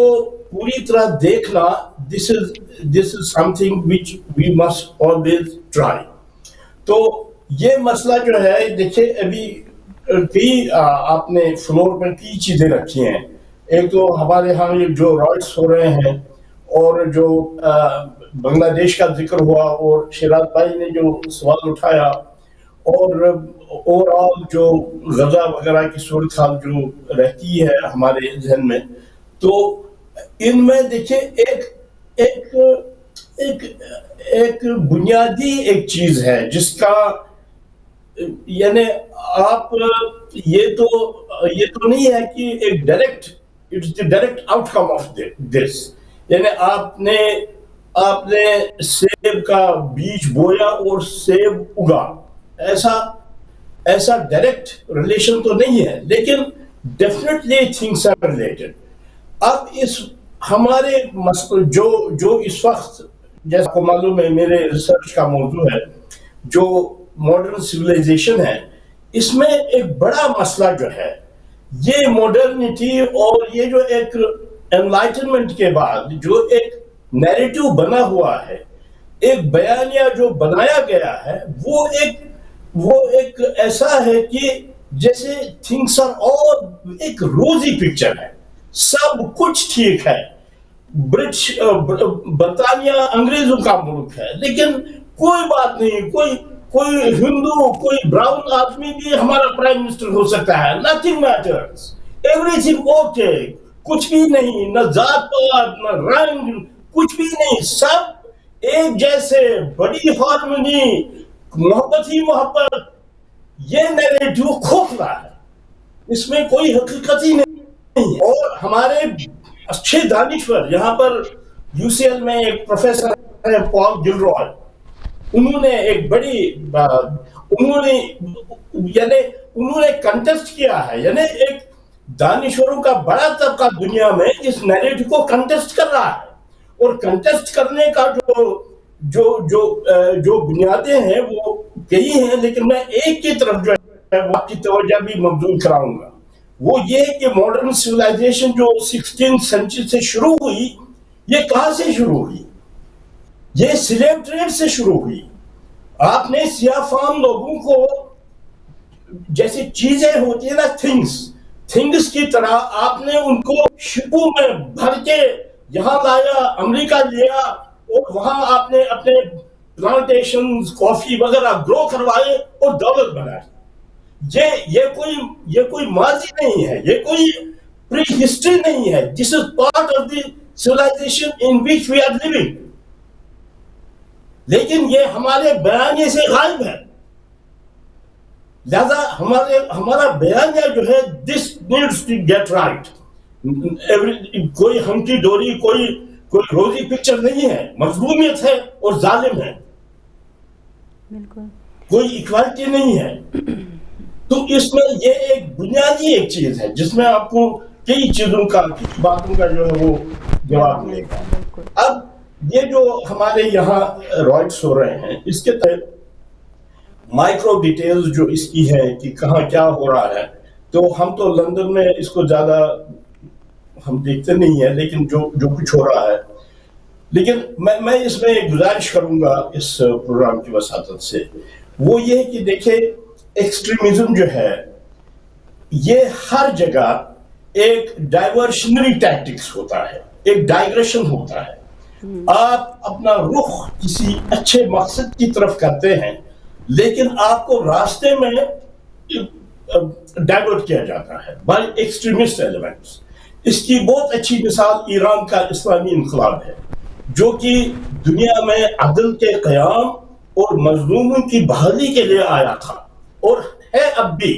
پوری طرح دیکھنا this is something which we must always try. تو یہ مسئلہ جو ہے دیکھیں ابھی کئی آپ نے فلور میں کئی چیزیں رکھی ہیں. ایک تو ہمارے ہاں یہ جو رائٹس ہو رہے ہیں اور جو بنگلہ دیش کا ذکر ہوا اور شیراز بھائی نے جو سوال اٹھایا اور اوور آل جو غزہ وغیرہ کی صورتحال جو رہتی ہے ہمارے ذہن میں، تو ان میں دیکھیں ایک بنیادی ایک چیز ہے جس کا یعنی آپ یہ تو نہیں ہے کہ ایک direct out come of this, یعنی آپ نے سیب کا بیج بویا اور سیب اگا، ایسا ڈائریکٹ ریلیشن تو نہیں ہے، لیکن ڈیفینیٹلی تھنگس آر ریلیٹڈ. اب اس ہمارے جو اس وقت جیسا کو معلوم ہے میرے ریسرچ کا موضوع ہے جو ماڈرن سویلائزیشن ہے، اس میں ایک بڑا مسئلہ جو ہے یہ ماڈرنٹی اور یہ جو ایک انلائٹنمنٹ کے بعد جو ایک نیریٹو بنا ہوا ہے، ایک بیانیہ جو بنایا گیا ہے، وہ ایک ایسا ہے کہ جیسے تھنگس آر آل ایک روزی پکچر ہے، سب کچھ ٹھیک ہے، برطانیہ انگریزوں کا ملک ہے لیکن کوئی بات نہیں، کوئی ہندو کوئی براؤن آدمی بھی ہمارا پرائم منسٹر ہو سکتا ہے، nothing matters, everything okay, کچھ بھی نہیں، نہ ذات پات نہ رنگ، کچھ بھی نہیں، سب ایک جیسے، بڑی ہارمونی، محبت ہی محبت. یہ نیریٹو کھوکھلا ہے، اس میں کوئی حقیقت ہی نہیں. اور ہمارے اچھے دانشور یہاں پر یو سی ایل میں ایک پروفیسر ہے پال گلروائے، انہوں نے ایک بڑی انہوں نے کنٹیسٹ کیا ہے، یعنی ایک دانشوروں کا بڑا طبقہ دنیا میں اس نیریٹو کو کنٹیسٹ کر رہا ہے، اور کنٹیسٹ کرنے کا جو بنیادیں ہیں وہ کئی ہیں، لیکن میں ایک کی طرف جو ہے وہ آپ کی توجہ بھی مبذول کراؤں گا. وہ یہ کہ ماڈرن سویلائزیشن جو 16th سینچری سے شروع ہوئی، یہ کہاں سے شروع ہوئی؟ یہ سلیو ٹریڈ سے شروع ہوئی. آپ نے سیاہ فام لوگوں کو جیسے چیزیں ہوتی ہیں نا، تھنگس کی طرح آپ نے ان کو شپوں میں بھر کے یہاں لایا، امریکہ لیا، اور وہاں آپ نے اپنے پلانٹیشنز کافی وغیرہ گرو کروائے اور دولت بنائی. یہ کوئی ماضی نہیں ہے، یہ کوئی پری ہسٹری نہیں ہے. This is part of the civilization in which we are living. لیکن یہ ہمارے بیانیے سے غائب ہے. لہذا ہمارا بیانیہ جو ہے this needs to get right. کوئی ہنٹی ڈوری کوئی روزی پکچر نہیں ہے، مظلومیت ہے اور ظالم ہے، کوئی ایکوالٹی نہیں ہے. تو اس میں یہ ایک بنیادی ایک چیز ہے جس میں آپ کو کئی چیزوں کا باتوں کا جو ہے وہ جواب ملے گا. اب یہ جو ہمارے یہاں رائٹس ہو رہے ہیں، اس کے تحت مائکرو ڈیٹیلز جو اس کی ہے کہ کہاں کیا ہو رہا ہے، تو ہم تو لندن میں اس کو زیادہ ہم دیکھتے نہیں ہیں، لیکن جو کچھ ہو رہا ہے، لیکن میں اس میں گزارش کروں گا اس پروگرام کی وساطت سے، وہ یہ کہ دیکھیں ایکسٹریمزم جو ہے یہ ہر جگہ ایک ڈائیورشنری ٹیکٹکس ہوتا ہے، ایک ڈائیگریشن ہوتا ہے. آپ اپنا رخ کسی اچھے مقصد کی طرف کرتے ہیں لیکن آپ کو راستے میں ڈائیورٹ کیا جاتا ہے بائی ایکسٹریمسٹ ایلیمنٹس. اس کی بہت اچھی مثال ایران کا اسلامی انقلاب ہے، جو کہ دنیا میں عدل کے قیام اور مظلوموں کی بحالی کے لیے آیا تھا اور ہے اب بھی،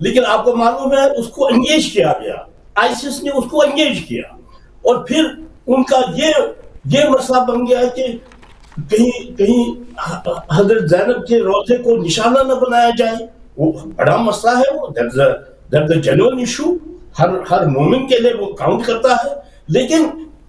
لیکن آپ کو معلوم ہے اس کو انگیج کیا گیا، آئیسس نے اس کو انگیج کیا، اور پھر ان کا یہ مسئلہ بن گیا کہ کہیں حضرت زینب کے روضے کو نشانہ نہ بنایا جائے. وہ بڑا مسئلہ ہے، وہ دیٹس اے جینوئن ایشو، ہر مومن کے لیے وہ کاؤنٹ کرتا ہے. لیکن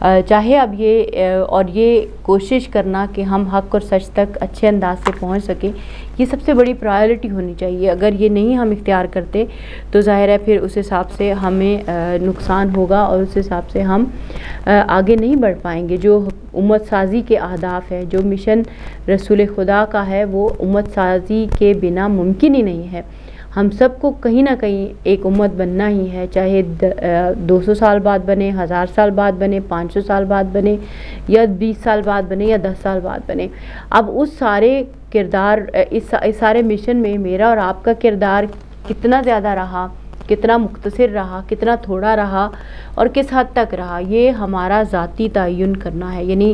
چاہے اب یہ کوشش کرنا کہ ہم حق اور سچ تک اچھے انداز سے پہنچ سکیں، یہ سب سے بڑی پرائیورٹی ہونی چاہیے۔ اگر یہ نہیں ہم اختیار کرتے تو ظاہر ہے پھر اس حساب سے ہمیں نقصان ہوگا اور اس حساب سے ہم آگے نہیں بڑھ پائیں گے۔ جو امت سازی کے اہداف ہے، جو مشن رسول خدا کا ہے، وہ امت سازی کے بنا ممکن ہی نہیں ہے۔ ہم سب کو کہیں نہ کہیں ایک امت بننا ہی ہے، چاہے 200 سال بعد بنے، 1000 سال بعد بنے، 500 سال بعد بنے، یا 20 سال بعد بنے، یا 10 سال بعد بنے۔ اب اس سارے مشن میں میرا اور آپ کا کردار کتنا زیادہ رہا، کتنا مختصر رہا، کتنا تھوڑا رہا اور کس حد تک رہا، یہ ہمارا ذاتی تعین کرنا ہے۔ یعنی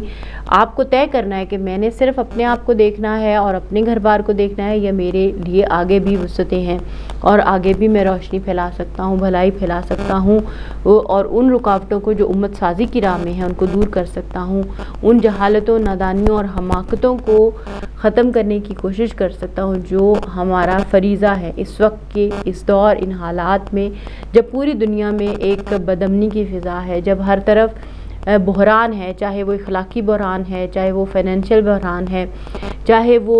آپ کو طے کرنا ہے کہ میں نے صرف اپنے آپ کو دیکھنا ہے اور اپنے گھر بار کو دیکھنا ہے، یا میرے لیے آگے بھی وسعتیں ہیں اور آگے بھی میں روشنی پھیلا سکتا ہوں، بھلائی پھیلا سکتا ہوں، اور ان رکاوٹوں کو جو امت سازی کی راہ میں ہیں ان کو دور کر سکتا ہوں، ان جہالتوں، نادانیوں اور حماقتوں کو ختم کرنے کی کوشش کر سکتا ہوں، جو ہمارا فریضہ ہے اس وقت کے اس دور، ان حالات میں جب پوری دنیا میں ایک بدامنی کی فضا ہے، جب ہر طرف بحران ہے، چاہے وہ اخلاقی بحران ہے، چاہے وہ فائنینشیل بحران ہے، چاہے وہ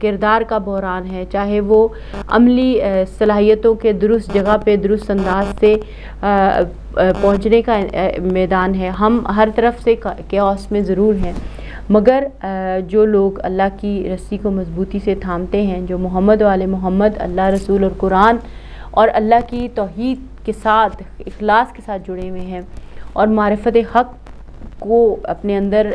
کردار کا بحران ہے، چاہے وہ عملی صلاحیتوں کے درست جگہ پہ درست انداز سے پہنچنے کا میدان ہے۔ ہم ہر طرف سے کیوس میں ضرور ہیں، مگر جو لوگ اللہ کی رسی کو مضبوطی سے تھامتے ہیں، جو محمد والے محمد، اللہ رسول اور قرآن اور اللہ کی توحید کے ساتھ اخلاص کے ساتھ جڑے ہوئے ہیں اور معرفت حق کو اپنے اندر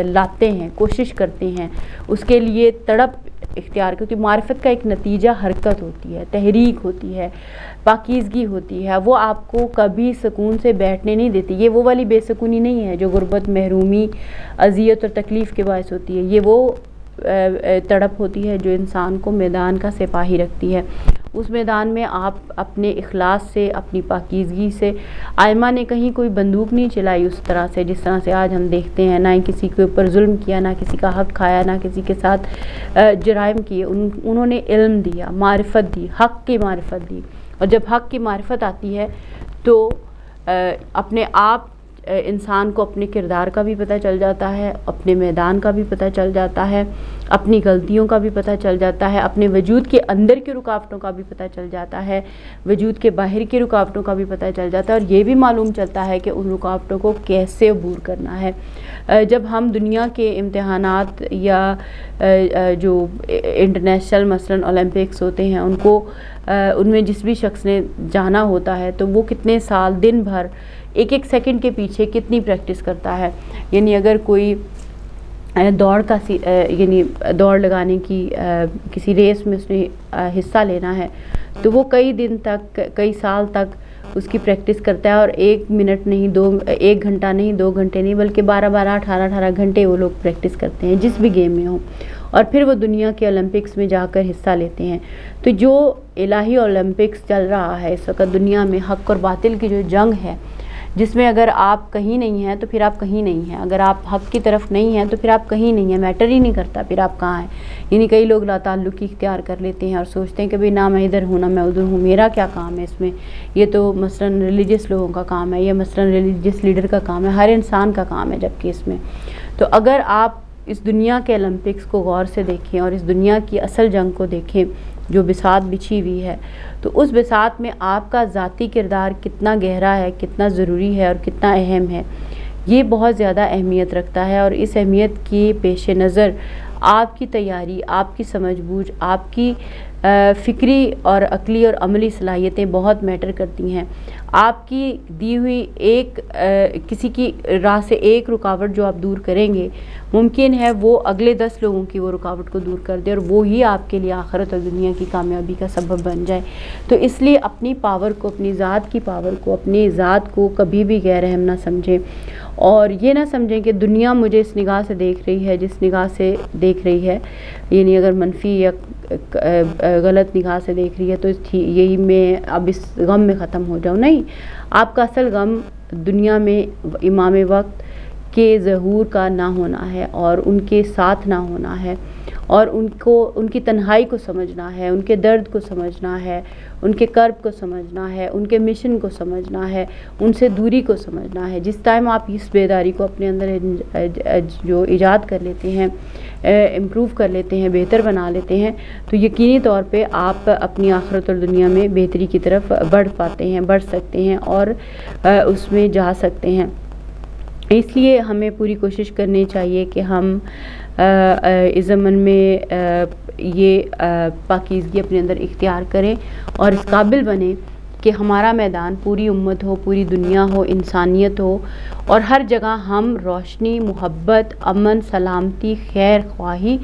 لاتے ہیں، کوشش کرتے ہیں، اس کے لیے تڑپ اختیار، کیونکہ معرفت کا ایک نتیجہ حرکت ہوتی ہے، تحریک ہوتی ہے، پاکیزگی ہوتی ہے، وہ آپ کو کبھی سکون سے بیٹھنے نہیں دیتی۔ یہ وہ والی بے سکونی نہیں ہے جو غربت، محرومی، اذیت اور تکلیف کے باعث ہوتی ہے، یہ وہ تڑپ ہوتی ہے جو انسان کو میدان کا سپاہی رکھتی ہے۔ اس میدان میں آپ اپنے اخلاص سے، اپنی پاکیزگی سے، آئمہ نے کہیں کوئی بندوق نہیں چلائی اس طرح سے جس طرح سے آج ہم دیکھتے ہیں، نہ ہی کسی کے اوپر ظلم کیا، نہ کسی کا حق کھایا، نہ کسی کے ساتھ جرائم کیے۔ انہوں نے علم دیا، معرفت دی، حق کی معرفت دی، اور جب حق کی معرفت آتی ہے تو اپنے آپ انسان کو اپنے کردار کا بھی پتہ چل جاتا ہے، اپنے میدان کا بھی پتہ چل جاتا ہے، اپنی غلطیوں کا بھی پتہ چل جاتا ہے، اپنے وجود کے اندر کی رکاوٹوں کا بھی پتہ چل جاتا ہے، وجود کے باہر کی رکاوٹوں کا بھی پتہ چل جاتا ہے، اور یہ بھی معلوم چلتا ہے کہ ان رکاوٹوں کو کیسے عبور کرنا ہے۔ جب ہم دنیا کے امتحانات یا جو انٹرنیشنل مثلاً اولمپکس ہوتے ہیں ان میں جس بھی شخص نے جانا ہوتا ہے تو وہ کتنے سال، دن بھر، ایک ایک سیکنڈ کے پیچھے کتنی پریکٹس کرتا ہے۔ یعنی اگر کوئی دوڑ لگانے کی کسی ریس میں اس نے حصہ لینا ہے تو وہ کئی دن تک، کئی سال تک اس کی پریکٹس کرتا ہے، اور 1 منٹ نہیں، 1 گھنٹہ نہیں، 2 گھنٹے نہیں، بلکہ 12 18 گھنٹے وہ لوگ پریکٹس کرتے ہیں جس بھی گیم میں ہوں، اور پھر وہ دنیا کے اولمپکس میں جا کر حصہ لیتے ہیں۔ تو جو الہی اولمپکس چل رہا ہے اس وقت دنیا میں، حق اور باطل کی جو جنگ ہے، جس میں اگر آپ کہیں نہیں ہیں تو پھر آپ کہیں نہیں ہیں، اگر آپ حق کی طرف نہیں ہیں تو پھر آپ کہیں نہیں ہیں، میٹر ہی نہیں کرتا پھر آپ کہاں ہیں۔ یعنی کئی لوگ لا تعلقی اختیار کر لیتے ہیں اور سوچتے ہیں کہ بھئی نہ میں ادھر ہوں نہ میں ادھر ہوں، میرا کیا کام ہے اس میں، یہ تو مثلاً ریلیجس لوگوں کا کام ہے، یہ مثلاً ریلیجس لیڈر کا کام ہے، ہر انسان کا کام ہے جبکہ اس میں۔ تو اگر آپ اس دنیا کے اولمپکس کو غور سے دیکھیں اور اس دنیا کی اصل جنگ کو دیکھیں جو بساط بچھی ہوئی ہے، تو اس بساط میں آپ کا ذاتی کردار کتنا گہرا ہے، کتنا ضروری ہے اور کتنا اہم ہے، یہ بہت زیادہ اہمیت رکھتا ہے۔ اور اس اہمیت کی پیش نظر آپ کی تیاری، آپ کی سمجھ بوجھ، آپ کی فکری اور عقلی اور عملی صلاحیتیں بہت میٹر کرتی ہیں۔ آپ کی دی ہوئی کسی کی راہ سے ایک رکاوٹ جو آپ دور کریں گے، ممکن ہے وہ اگلے 10 لوگوں کی وہ رکاوٹ کو دور کر دے اور وہی آپ کے لیے آخرت اور دنیا کی کامیابی کا سبب بن جائے۔ تو اس لیے اپنی پاور کو، اپنی ذات کی پاور کو، اپنی ذات کو کبھی بھی غیر اہم نہ سمجھیں، اور یہ نہ سمجھیں کہ دنیا مجھے اس نگاہ سے دیکھ رہی ہے جس نگاہ سے دیکھ رہی ہے، یعنی اگر منفی یا غلط نگاہ سے دیکھ رہی ہے تو یہی میں اب اس غم میں ختم ہو جاؤں۔ نہیں، آپ کا اصل غم دنیا میں امام وقت کے ظہور کا نہ ہونا ہے اور ان کے ساتھ نہ ہونا ہے، اور ان کی تنہائی کو سمجھنا ہے، ان کے درد کو سمجھنا ہے، ان کے کرب کو سمجھنا ہے، ان کے مشن کو سمجھنا ہے، ان سے دوری کو سمجھنا ہے۔ جس ٹائم آپ اس بیداری کو اپنے اندر جو ایجاد کر لیتے ہیں، امپروو کر لیتے ہیں، بہتر بنا لیتے ہیں، تو یقینی طور پہ آپ اپنی آخرت اور دنیا میں بہتری کی طرف بڑھ پاتے ہیں، بڑھ سکتے ہیں اور اس میں جا سکتے ہیں۔ اس لیے ہمیں پوری کوشش کرنی چاہیے کہ ہم اس زمن میں یہ پاکیزگی اپنے اندر اختیار کریں اور اس قابل بنیں کہ ہمارا میدان پوری امت ہو، پوری دنیا ہو، انسانیت ہو، اور ہر جگہ ہم روشنی، محبت، امن، سلامتی، خیر خواہی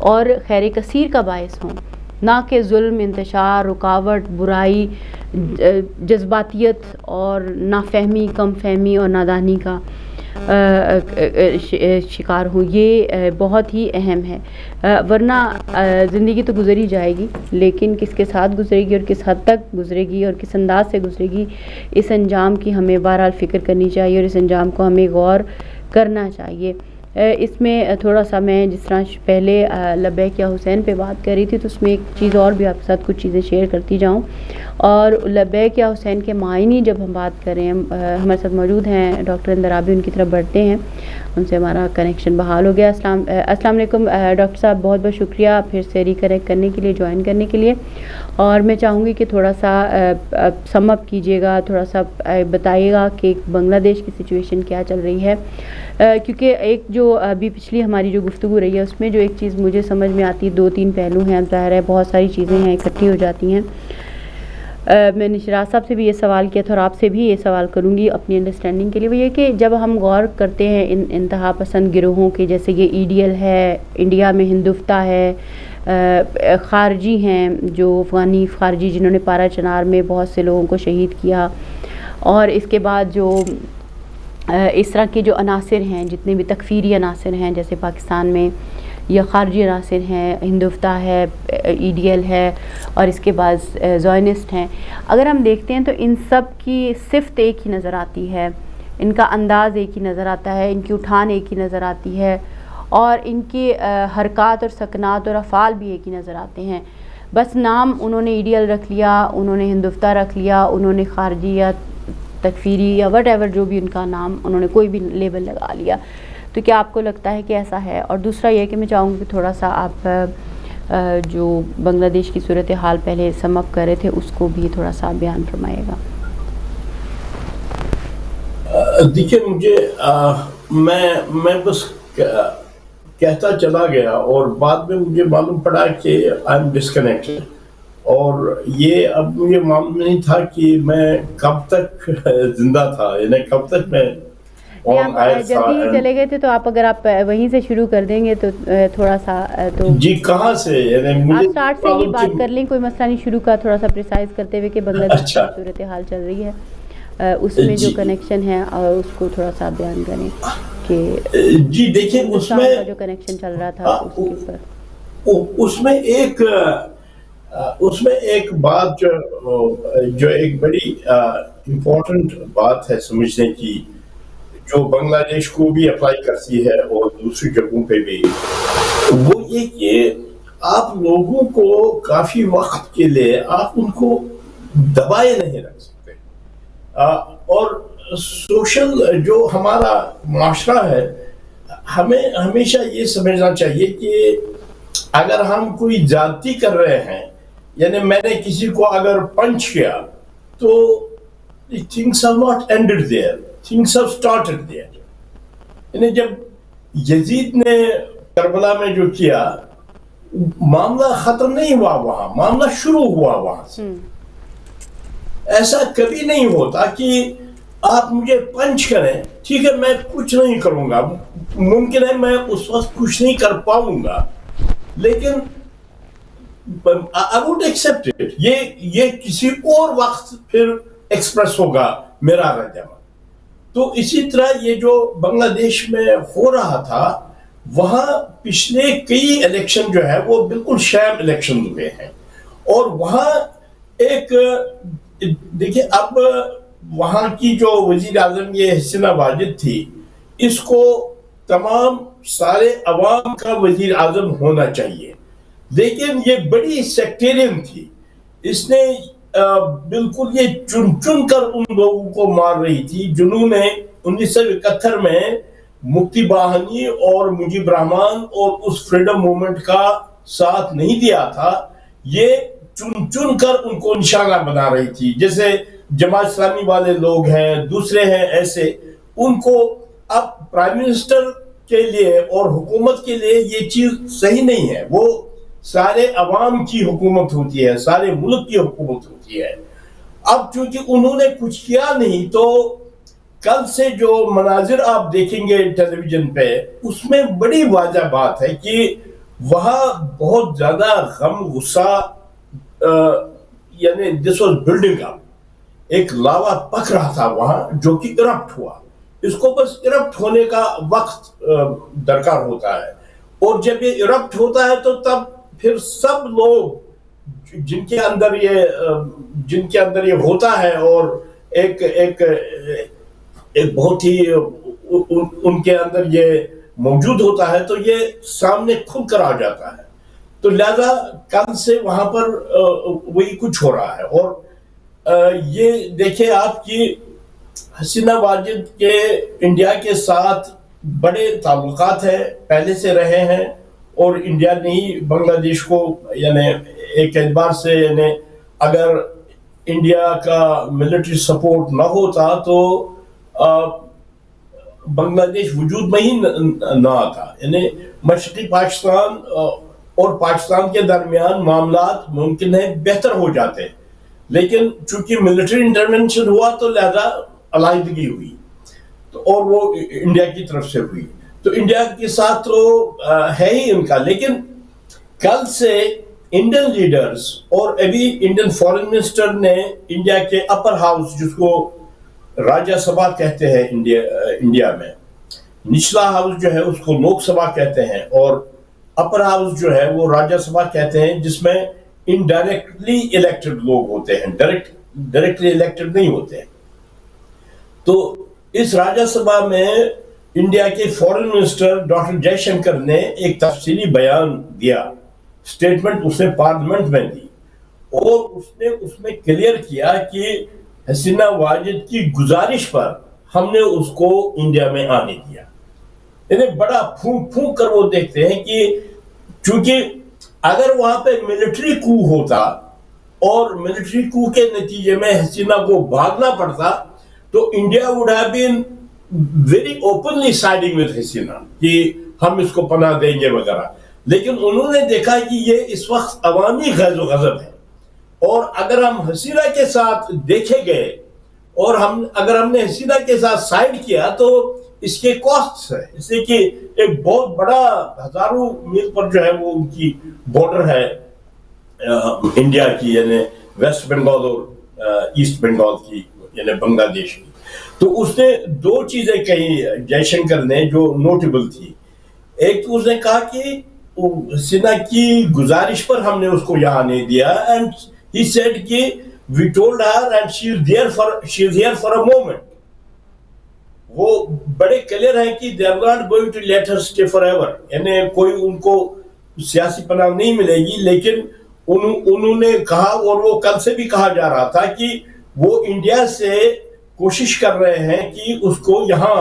اور خیر کثیر کا باعث ہوں، نہ کہ ظلم، انتشار، رکاوٹ، برائی، جذباتیت اور نافہمی، کم فہمی اور نادانی کا شکار ہوں۔ یہ بہت ہی اہم ہے، ورنہ زندگی تو گزری جائے گی، لیکن کس کے ساتھ گزرے گی اور کس حد تک گزرے گی اور کس انداز سے گزرے گی، اس انجام کی ہمیں بہرحال فکر کرنی چاہیے اور اس انجام کو ہمیں غور کرنا چاہیے۔ اس میں تھوڑا سا میں جس طرح پہلے لبیک یا حسین پہ بات کر رہی تھی، تو اس میں ایک چیز اور بھی آپ کے ساتھ کچھ چیزیں شیئر کرتی جاؤں۔ اور لبیک یا حسین کے معنی جب ہم بات کریں، ہمارے ساتھ موجود ہیں ڈاکٹر اندرابی، ان کی طرف بڑھتے ہیں، ان سے ہمارا کنیکشن بحال ہو گیا۔ السلام علیکم ڈاکٹر صاحب، بہت بہت شکریہ پھر سے ریکنیکٹ کرنے کے لیے، جوائن کرنے کے لیے۔ اور میں چاہوں گی کہ تھوڑا سا سم اپ کیجیے گا، تھوڑا سا بتائیے گا کہ بنگلہ دیش کی سچویشن کیا چل رہی ہے، کیونکہ ایک جو ابھی پچھلی ہماری جو گفتگو رہی ہے اس میں جو ایک چیز مجھے سمجھ میں آتی، 2-3 پہلو ہیں، ظاہر ہے بہت ساری چیزیں ہیں اکٹھی ہو جاتی ہیں۔ میں نے شراز صاحب سے بھی یہ سوال کیا تھا اور آپ سے بھی یہ سوال کروں گی اپنی انڈرسٹینڈنگ کے لیے، وہ یہ کہ جب ہم غور کرتے ہیں ان انتہا پسند گروہوں کے، جیسے یہ EDL ہے، انڈیا میں ہندوفتہ ہے، خارجی ہیں جو افغانی خارجی جنہوں نے پارا چنار میں بہت سے لوگوں کو شہید کیا، اور اس کے بعد جو اس طرح کے جو عناصر ہیں، جتنے بھی تکفیری عناصر ہیں جیسے پاکستان میں، یا خارجی عناصر ہیں، ہندوفتہ ہے، EDL ہے، اور اس کے بعد زائنسٹ ہیں، اگر ہم دیکھتے ہیں تو ان سب کی صفت ایک ہی نظر آتی ہے، ان کا انداز ایک ہی نظر آتا ہے، ان کی اٹھان ایک ہی نظر آتی ہے، اور ان کی حرکات اور سکنات اور افعال بھی ایک ہی نظر آتے ہیں۔ بس نام انہوں نے EDL رکھ لیا، انہوں نے ہندوفتہ رکھ لیا، انہوں نے خارجی یا تکفیری یا وٹ ایور جو بھی ان کا نام، انہوں نے کوئی بھی لیبل لگا لیا۔ تو کیا آپ کو لگتا ہے کہ ایسا ہے؟ اور دوسرا یہ کہ میں چاہوں گی کہ تھوڑا سا آپ جو بنگلہ دیش کی صورتحال پہلے سم اپ کر رہے تھے اس کو بھی تھوڑا سا بیان فرمائے گا۔ دیکھیے مجھے میں بس کہتا چلا گیا اور بعد میں مجھے معلوم پڑا کہ آئی ایم ڈسکنیکٹڈ، اور یہ اب مجھے معلوم نہیں تھا کہ میں کب تک زندہ تھا، یعنی کب تک میں جلدی ہی چلے گئے تھے، تو آپ اگر آپ وہیں سے شروع کر دیں گے تو تھوڑا سا تو جی کہاں سے، یعنی آپ سٹارٹ سے ہی بات کر لیں، کوئی مسئلہ نہیں، شروع کا تھوڑا سا پریسائز کرتے ہوئے کہ بنگلہ دیش کی صورتحال چل رہی ہے، اس میں جو کنیکشن ہے اور اس کو تھوڑا سا بیان کریں کہ جی دیکھیں اس میں جو کنیکشن چل رہا تھا اس کے اوپر، اس میں ایک بات جو ایک بڑی امپورٹنٹ بات ہے سمجھنے کی، جو بنگلہ دیش کو بھی اپلائی کرتی ہے اور دوسری جگہوں پہ بھی، وہ یہ کہ آپ لوگوں کو کافی وقت کے لیے آپ ان کو دبائے نہیں رکھ سکتے، اور سوشل جو ہمارا معاشرہ ہے، ہمیں ہمیشہ یہ سمجھنا چاہیے کہ اگر ہم کوئی زیادتی کر رہے ہیں، یعنی میں نے کسی کو اگر پنچ کیا تو things have not ended there, things have started there. یعنی جب یزید نے کربلا میں جو کیا، معاملہ ختم نہیں ہوا، وہاں معاملہ شروع ہوا وہاں سے۔ ایسا کبھی نہیں ہوتا کہ آپ مجھے پنچ کریں، ٹھیک ہے میں کچھ نہیں کروں گا، ممکن ہے میں اس وقت کچھ نہیں کر پاؤں گا، لیکن I would accept it. یہ کسی اور وقت پھر ایکسپریس ہوگا میرا رد عمل۔ تو اسی طرح یہ جو بنگلہ دیش میں ہو رہا تھا، وہاں پچھلے کئی الیکشن جو ہے وہ بالکل شام الیکشن ہوئے ہیں، اور وہاں ایک دیکھیں اب وہاں کی جو وزیر اعظم یہ حسینہ واجد تھی، اس کو تمام سارے عوام کا وزیر اعظم ہونا چاہیے، لیکن یہ بڑی سیکٹیرین تھی، اس نے بالکل یہ چن چن کر ان لوگوں کو مار رہی تھی جنہوں نے 1971 میں مفتی باہنی اور مجیب رحمان اور اس فریڈم موومنٹ کا ساتھ نہیں دیا تھا، یہ چن چن کر ان کو نشانہ بنا رہی تھی، جیسے جماعت اسلامی والے لوگ ہیں، دوسرے ہیں ایسے، ان کو اب پرائم منسٹر کے لیے اور حکومت کے لیے یہ چیز صحیح نہیں ہے، وہ سارے عوام کی حکومت ہوتی ہے، سارے ملک کی حکومت ہوتی ہے۔ اب چونکہ انہوں نے کچھ کیا نہیں تو کل سے جو مناظر آپ دیکھیں گے ٹیلی ویژن پہ، اس میں بڑی واضح بات ہے کہ وہاں بہت زیادہ غم غصہ، یعنی دس واز بلڈنگ اپ، ایک لاوا پک رہا تھا وہاں جو کہ کرپٹ ہوا، اس کو بس کرپٹ ہونے کا وقت درکار ہوتا ہے، اور جب یہ کرپٹ ہوتا ہے تو تب پھر سب لوگ جن کے اندر یہ ہوتا ہے اور ایک بہت ہی ان کے اندر یہ موجود ہوتا ہے تو یہ سامنے کھل کر آ جاتا ہے، تو لہذا کل سے وہاں پر وہی کچھ ہو رہا ہے۔ اور یہ دیکھیں آپ کی حسینہ واجد کے انڈیا کے ساتھ بڑے تعلقات ہیں، پہلے سے رہے ہیں، اور انڈیا نے ہی بنگلہ دیش کو یعنی ایک اعتبار سے، یعنی اگر انڈیا کا ملٹری سپورٹ نہ ہوتا تو بنگلہ دیش وجود میں ہی نہ آتا، یعنی مشرقی پاکستان اور پاکستان کے درمیان معاملات ممکن ہے بہتر ہو جاتے، لیکن چونکہ ملٹری انٹرونشن ہوا تو لہذا علیحدگی ہوئی، تو اور وہ انڈیا کی طرف سے ہوئی، تو انڈیا کے ساتھ تو ہے ہی ان کا۔ لیکن کل سے انڈین لیڈرز اور ابھی انڈین فورن منسٹر نے انڈیا کے اپر ہاؤس، جس کو راجیہ سبھا کہتے ہیں انڈیا میں، نچلا ہاؤس جو ہے اس کو لوک سبھا کہتے ہیں، اور اپر ہاؤس جو ہے وہ راجیہ سبھا کہتے ہیں، جس میں انڈائریکٹلی الیکٹڈ لوگ ہوتے ہیں، ڈائریکٹلی الیکٹڈ نہیں ہوتے ہیں۔ تو اس راجیہ سبھا میں انڈیا کے فورن منسٹر ڈاکٹر جے شنکر نے ایک تفصیلی بیان دیا، سٹیٹمنٹ اس نے پارلیمنٹ میں دی، اور اس میں کلیئر کیا کہ حسینہ واجد کی گزارش پر ہم نے اس کو انڈیا میں آنے دیا، یعنی بڑا پھونک پھونک کر وہ دیکھتے ہیں کہ چونکہ اگر وہاں پہ ملٹری کو ہوتا اور ملٹری کو کے نتیجے میں حسینہ کو بھاگنا پڑتا تو India would have been very openly siding with حسینہ کہ ہم اس کو پناہ دیں گے وغیرہ، لیکن انہوں نے دیکھا کہ یہ اس وقت عوامی غیظ و غضب ہے، اور اگر ہم حسینہ کے ساتھ دیکھے گئے اور اگر ہم نے حسینہ کے ساتھ سائڈ کیا تو اس کے کاسٹس ہے، اس لیے کہ ایک بہت بڑا ہزاروں میل پر جو ہے وہ ان کی بارڈر ہے انڈیا کی، یعنی ویسٹ بنگال اور ایسٹ بنگال کی، یعنی بنگلہ دیش کی۔ تو اس نے دو چیزیں کہی جے شنکر نے جو نوٹیبل تھی، ایک تو اس نے کہا کہ حسینہ کی گزارش پر ہم نے اس کو یہاں نہیں دیا، and he said کہ we told her and she is here for a moment۔ وہ بڑے کلیئر ہیں کہ they are not going to let her stay forever، یعنی کوئی ان کو سیاسی پناہ نہیں ملے گی، لیکن انہوں نے کہا، اور وہ کل سے بھی کہا جا رہا تھا کہ وہ انڈیا سے کوشش کر رہے ہیں کہ اس کو یہاں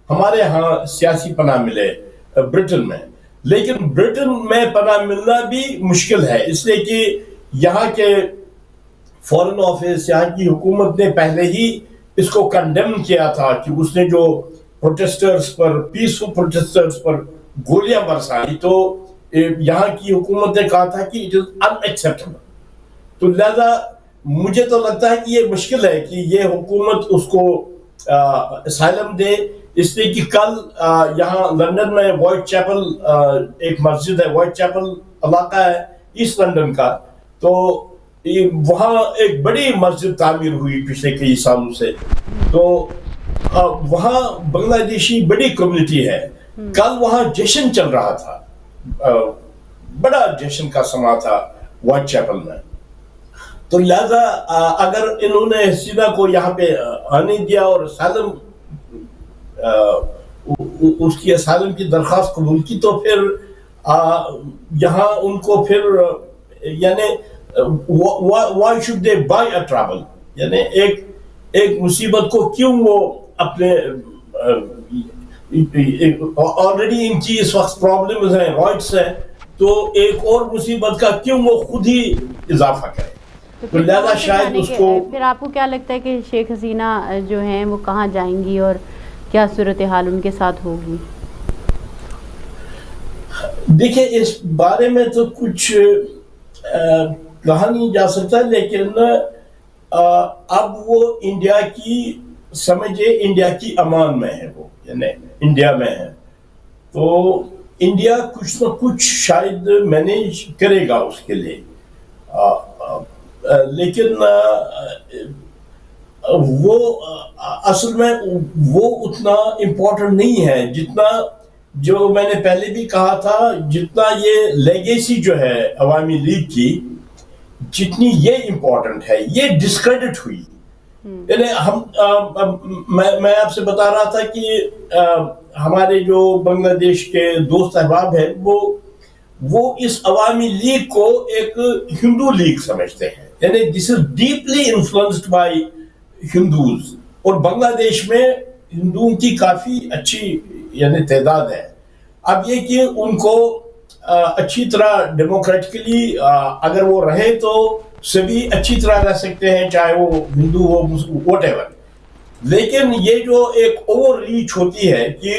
ہمارے ہاں سیاسی پناہ ملے برٹن میں، لیکن برٹن میں پناہ ملنا بھی مشکل ہے، اس لیے کہ یہاں کے فورن آفس، یہاں کی حکومت نے پہلے ہی اس کو کنڈیم کیا تھا کہ اس نے جو پروٹیسٹرز پر، پیسفل پروٹیسٹرز پر گولیاں برسائی، تو یہاں کی حکومت نے کہا تھا کہ اٹ از ان ایکسیپٹیبل۔ تو لہذا مجھے تو لگتا ہے کہ یہ مشکل ہے کہ یہ حکومت اس کو اسائلم دے، اس لیے کہ کل یہاں لندن میں وائٹ چیپل ایک مسجد ہے، وائٹ چیپل علاقہ ہے ایسٹ لندن کا، تو وہاں ایک بڑی مسجد تعمیر ہوئی پچھلے کئی سالوں سے، تو وہاں بنگلہ دیشی بڑی کمیونٹی ہے، کل وہاں جشن چل رہا تھا، بڑا جشن کا سما تھا وائٹ چیپل میں۔ تو لہذا اگر انہوں نے حسینہ کو یہاں پہ آنے دیا اور اسائلم اس کی اسائلم کی درخواست قبول کی تو پھر یہاں ان کو پھر یعنی why should they by a travel, یعنی ایک مصیبت کو کیوں وہ اپنے آلریڈی ان کی اس وقت پرابلمز ہیں، رائٹس ہیں، تو ایک اور مصیبت کا کیوں وہ خود ہی اضافہ کرے؟ تو لہذا شاید اس کو پھر آپ کو کیا لگتا ہے کہ شیخ حسینہ جو ہیں وہ کہاں جائیں گی اور کیا صورتحال ان کے ساتھ ہوگی؟ دیکھیں اس بارے میں تو کچھ کہا نہیں جا سکتا، لیکن اب وہ انڈیا کی سمجھے انڈیا کی امان میں ہے، وہ یعنی انڈیا میں ہے، تو انڈیا کچھ نہ کچھ شاید مینیج کرے گا اس کے لیے، لیکن وہ اصل میں وہ اتنا امپورٹنٹ نہیں ہے جتنا، جو میں نے پہلے بھی کہا تھا، جتنا یہ لیگیسی جو ہے عوامی لیگ کی، جتنی یہ امپورٹنٹ ہے، یہ ڈسکریڈٹ ہوئی. یعنی میں آپ سے بتا رہا تھا کہ ہمارے جو بنگلہ دیش کے دوست احباب ہیں وہ اس عوامی لیگ کو ایک ہندو لیگ سمجھتے ہیں، یعنی this is deeply influenced by Hindus, اور بنگلہ دیش میں ہندوؤں کی کافی اچھی یعنی تعداد ہے. اب یہ کہ ان کو اچھی طرح ڈیموکریٹکلی اگر وہ رہے تو سبھی اچھی طرح رہ سکتے ہیں، چاہے وہ ہندو ہو واٹ ایور، لیکن یہ جو ایک اوور ریچ ہوتی ہے کہ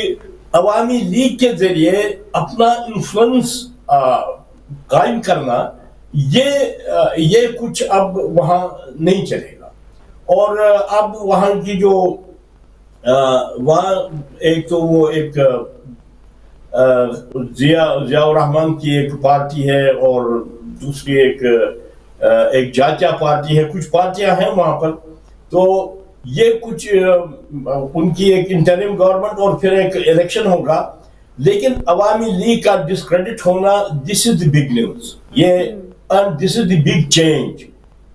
عوامی لیگ کے ذریعے اپنا انفلوئنس قائم کرنا، یہ کچھ اب وہاں نہیں چلے گا. اور اب وہاں کی جو وہاں ایک تو وہ ایک ضیاء الرحمن کی ایک پارٹی ہے، اور دوسری ایک جاچا پارٹی ہے، کچھ پارٹیاں ہیں وہاں پر، تو یہ کچھ ان کی ایک انٹرم گورنمنٹ اور پھر ایک الیکشن ہوگا. لیکن عوامی لیگ کا ڈسکریڈٹ ہونا، this is the big news, and this is the big change.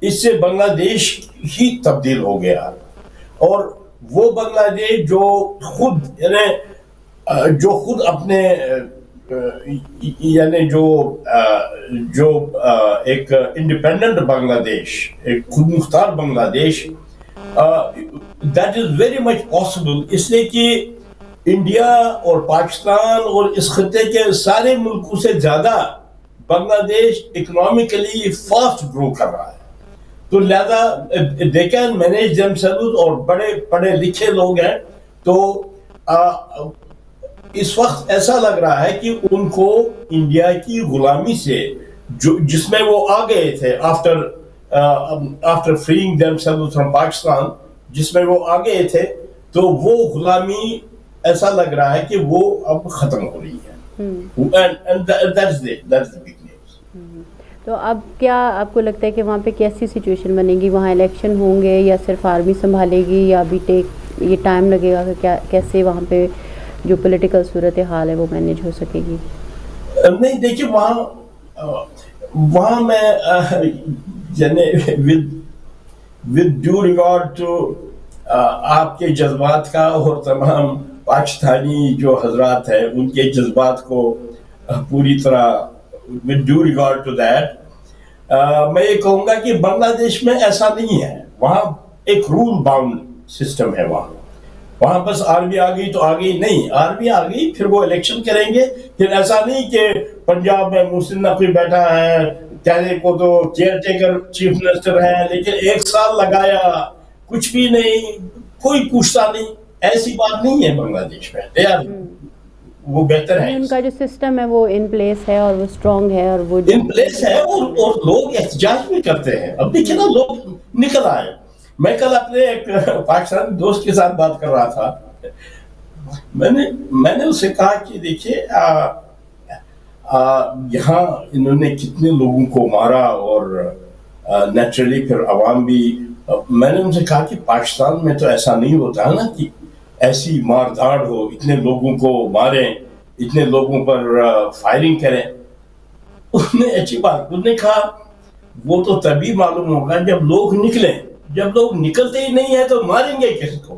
اس سے بنگلہ دیش ہی تبدیل ہو گیا، اور وہ بنگلہ دیش جو خود اپنے یعنی جو ایک انڈیپینڈنٹ بنگلہ دیش، ایک خود مختار Bangladesh, that is very much possible, اس لیے کہ انڈیا اور پاکستان اور اس خطے کے سارے ملکوں سے زیادہ بنگلہ دیش اکنامکلی فاسٹ گرو کر رہا ہے. تو لہذا they can manage them selves, اور بڑے پڑھے لکھے لوگ ہیں، تو اس وقت ایسا لگ رہا ہے کہ ان کو انڈیا کی غلامی سے جس میں وہ آ گئے تھے after freeing them selves from Pakistan, جس میں وہ آ گئے تھے، تو وہ غلامی ایسا لگ رہا ہے کہ وہ اب ختم ہو رہی ہے. تو اب کیا آپ کو لگتا ہے کہ وہاں پہ کیسی سچویشن بنے گی؟ وہاں الیکشن ہوں گے یا صرف آرمی سنبھالے گی، یا ابھی یہ ٹائم لگے گا کہ کیسے وہاں پہ جو پولیٹیکل صورتحال ہے وہ مینیج ہو سکے گی؟ نہیں دیکھیے، وہاں میں یعنی ود ڈیو ریگارڈ ٹو آپ کے جذبات کا اور تمام پاکستانی جو حضرات ہیں ان کے جذبات کو پوری طرح with due regard to that میں یہ کہوں گا کہ بنگلہ دیش میں ایسا نہیں ہے. وہاں ایک رول باؤنڈ سسٹم ہے. وہاں بس آرمی آ گئی تو آ گئی نہیں، آرمی آ گئی پھر وہ الیکشن کریں گے. پھر ایسا نہیں کہ پنجاب میں محسن نقوی بیٹھا ہے، کہنے کو تو کیئر ٹیکر چیف منسٹر ہے، لیکن 1 سال لگایا کچھ بھی نہیں، کوئی پوچھتا نہیں. ایسی بات نہیں ہے بنگلہ دیش میں. وہ بہتر ہے، ان کا جو سسٹم ہے وہ ان پلیس ہے اور وہ اسٹرانگ ہے، اور وہ ان پلیس ہے، اور لوگ احتجاج بھی کرتے ہیں. اب دیکھیں نا، لوگ نکل آئے. میں کل اپنے ایک پاکستانی دوست کے ساتھ بات کر رہا تھا. میں نے اس سے کہا کہ دیکھیے یہاں انہوں نے کتنے لوگوں کو مارا، اور نیچرلی پھر عوام بھی. میں نے ان سے کہا کہ پاکستان میں تو ایسا نہیں ہوتا ہے نا کہ ایسی مار دھاڑ ہو، اتنے لوگوں کو ماریں، اتنے لوگوں پر فائرنگ کریں. اس نے اچھی بات، انہوں نے کہا وہ تو تبھی معلوم ہوگا جب لوگ نکلیں. جب لوگ نکلتے ہی نہیں ہیں تو ماریں گے کس کو؟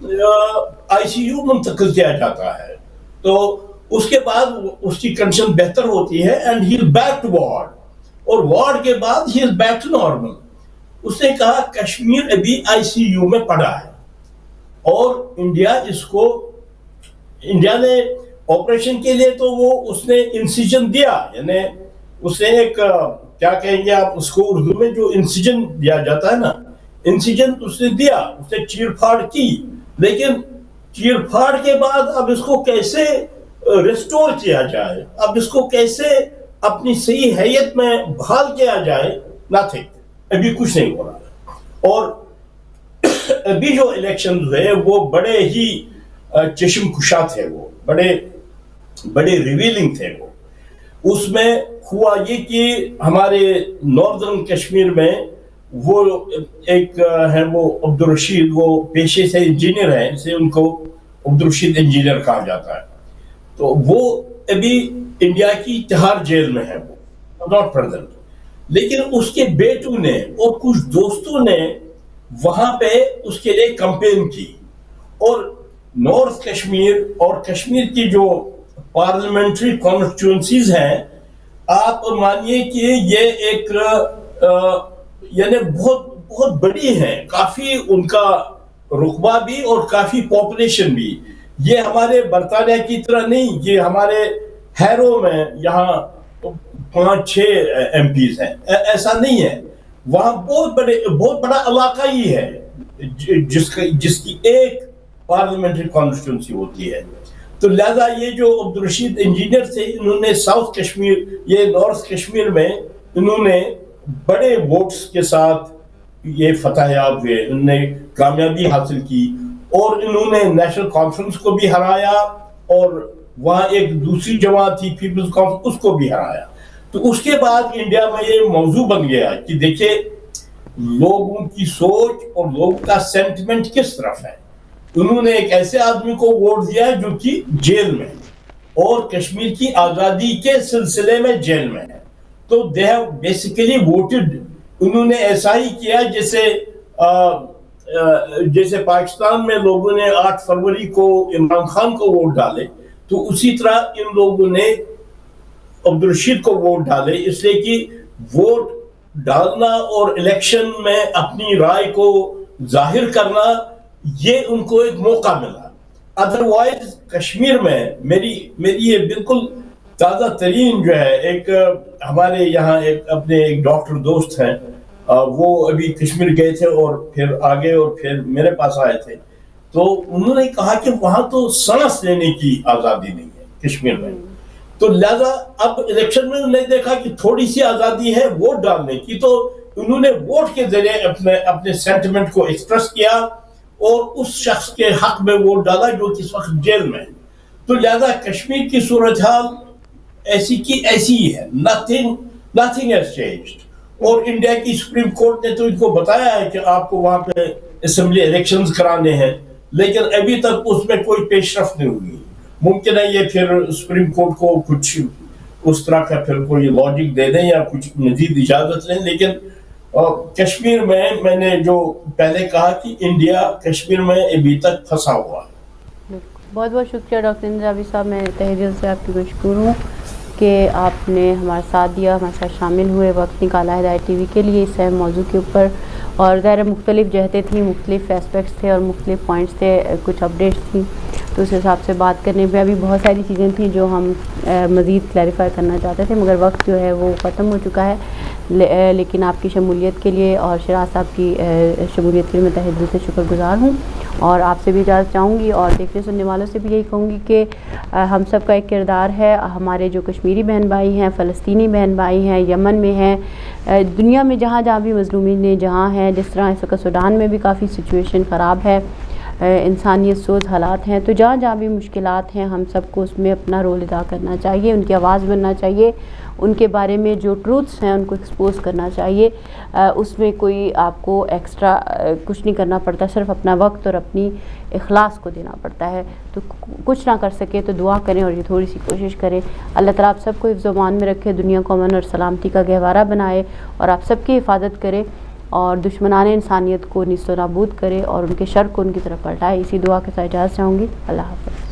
ICU منتقل کیا جاتا ہے، تو اس کے بعد اس کی کنڈیشن بہتر ہوتی ہے and he is back to ward, اور وارڈ کے بعد he is back to normal. اس نے کہا کشمیر ابھی ICU میں پڑا ہے، اور انڈیا نے آپریشن کے لیے تو وہ اس نے انسیجن دیا، یعنی اس نے ایک کیا کہیں گے آپ اس کو اردو میں، جو انسیجن دیا جاتا ہے نا، انسیجن اس نے دیا، اس نے چیر پھاڑ کی، لیکن چیر پھاڑ کے بعد اب اس کو کیسے ریسٹور کیا جائے، اب اس کو کیسے اپنی صحیح حیت میں بحال کیا جائے، نتھنگ، ابھی کچھ نہیں ہو رہا. اور ابھی جو الیکشن ہوئے وہ بڑے ہی چشم کشا تھے، وہ بڑے ریویلنگ تھے. وہ اس میں ہوا یہ کہ ہمارے ناردرن کشمیر میں وہ ایک ہے، وہ عبدالرشید، وہ پیشے سے انجینئر ہیں، اسے ان کو عبدالرشید انجینئر کہا جاتا ہے. تو وہ ابھی انڈیا کی تہاڑ جیل میں ہے، وہ ناٹ پریزنٹ. لیکن اس کے بیٹوں نے اور کچھ دوستوں نے وہاں پہ اس کے لیے کمپین کی، اور نارتھ کشمیر اور کشمیر کی جو پارلیمنٹری کانسٹیٹوئنسیز ہیں، آپ مانیے کہ یہ ایک یعنی بہت بڑی ہیں، کافی ان کا رقبہ بھی اور کافی پاپولیشن بھی. یہ ہمارے برطانیہ کی طرح نہیں کہ ہمارے ہیرو میں یہاں 5-6 MPs ہیں، ایسا نہیں ہے. وہاں بہت بڑا علاقہ ہی ہے جس کی ایک پارلیمنٹری کانسٹیٹوئنسی ہوتی ہے. تو لہذا یہ جو عبدالرشید انجینئر تھے، انہوں نے ساؤتھ کشمیر، یہ نارتھ کشمیر میں انہوں نے بڑے ووٹس کے ساتھ یہ فتح یاب ہوئے، انہوں نے کامیابی حاصل کی، اور انہوں نے نیشنل کانفرنس کو بھی ہرایا، اور وہاں ایک دوسری جماعت تھی پیپلز کانفرنس، اس کو بھی ہرایا. تو اس کے بعد انڈیا میں یہ موضوع بن گیا کہ دیکھیں لوگوں کی سوچ اور لوگوں کا سینٹیمنٹ کس طرف ہے. انہوں نے ایک ایسے آدمی کو ووٹ دیا جو کہ جیل میں اور کشمیر کی آزادی کے سلسلے میں جیل میں ہے. تو دے ہیو بیسیکلی ووٹڈ، انہوں نے ایسا ہی کیا جیسے پاکستان میں لوگوں نے 8 فروری کو عمران خان کو ووٹ ڈالے، تو اسی طرح ان لوگوں نے عبدالرشید کو ووٹ ڈالے، اس لیے کہ ووٹ ڈالنا اور الیکشن میں اپنی رائے کو ظاہر کرنا، یہ ان کو ایک موقع ملا. ادروائز کشمیر میں میری یہ بالکل تازہ ترین جو ہے، ایک ہمارے یہاں اپنے ایک ڈاکٹر دوست ہیں، وہ ابھی کشمیر گئے تھے اور پھر آگے اور پھر میرے پاس آئے تھے. تو انہوں نے کہا کہ وہاں تو سانس لینے کی آزادی نہیں ہے کشمیر میں. تو لہذا اب الیکشن میں انہوں نے دیکھا کہ تھوڑی سی آزادی ہے ووٹ ڈالنے کی، تو انہوں نے ووٹ کے ذریعے اپنے سینٹیمنٹ کو ایکسپریس کیا اور اس شخص کے حق میں ووٹ ڈالا جو اس وقت جیل میں ہے. تو لہذا کشمیر کی صورتحال ایسی کی ایسی ہی ہے، nothing has changed. اور انڈیا کی سپریم کورٹ نے تو ان کو بتایا ہے کہ آپ کو وہاں پہ اسمبلی الیکشنز کرانے ہیں، لیکن ابھی تک اس میں کوئی پیش رفت نہیں ہوئی. ممکن ہے یہ پھر سپریم کورٹ کو کچھ اس طرح کا پھر کوئی لاجک دے دیں یا کچھ مزید اجازت لیں. لیکن کشمیر میں نے جو پہلے کہا کہ انڈیا کشمیر میں ابھی تک پھنسا ہوا ہے. بہت بہت شکریہ ڈاکٹر انتظامی صاحب، میں تہہ دل سے آپ کی مشکور ہوں کہ آپ نے ہمارا ساتھ دیا، ہمارے ساتھ شامل ہوئے، وقت نکالا ہدایت ٹی وی کے لیے اس اہم موضوع کے اوپر. اور ظاہر مختلف جہتیں تھیں، مختلف اسپیکٹس تھے اور مختلف پوائنٹس تھے، کچھ اپڈیٹس تھیں، تو اس حساب سے بات کرنے پہ ابھی بہت ساری چیزیں تھیں جو ہم مزید کلیریفائی کرنا چاہتے تھے، مگر وقت جو ہے وہ ختم ہو چکا ہے. لیکن آپ کی شمولیت کے لیے اور شراز صاحب کی شمولیت کے لیے میں تہہ دل سے شکر گزار ہوں، اور آپ سے بھی اجازت چاہوں گی اور دیکھنے سننے والوں سے بھی یہی کہوں گی کہ ہم سب کا ایک کردار ہے، ہمارے جو کشمیری بہن بھائی ہیں، فلسطینی بہن بھائی ہیں، یمن میں ہیں، دنیا میں جہاں بھی مظلومین جہاں ہیں، جس طرح اس وقت سوڈان میں بھی کافی سچویشن خراب ہے، انسانیت سوز حالات ہیں، تو جہاں بھی مشکلات ہیں ہم سب کو اس میں اپنا رول ادا کرنا چاہیے، ان کی آواز بننا چاہیے، ان کے بارے میں جو ٹروتھس ہیں ان کو ایکسپوز کرنا چاہیے. اس میں کوئی آپ کو ایکسٹرا کچھ نہیں کرنا پڑتا، صرف اپنا وقت اور اپنی اخلاص کو دینا پڑتا ہے. تو کچھ نہ کر سکے تو دعا کریں اور یہ تھوڑی سی کوشش کریں. اللہ تعالیٰ آپ سب کو حفظ و امان میں رکھے، دنیا کو امن اور سلامتی کا گہوارہ بنائے اور آپ سب کی حفاظت کرے. اور دشمنان انسانیت کو نیست و نابود کرے اور ان کے شر کو ان کی طرف پلٹائے. اسی دعا کے ساتھ اجازت چاہوں گی. اللہ حافظ.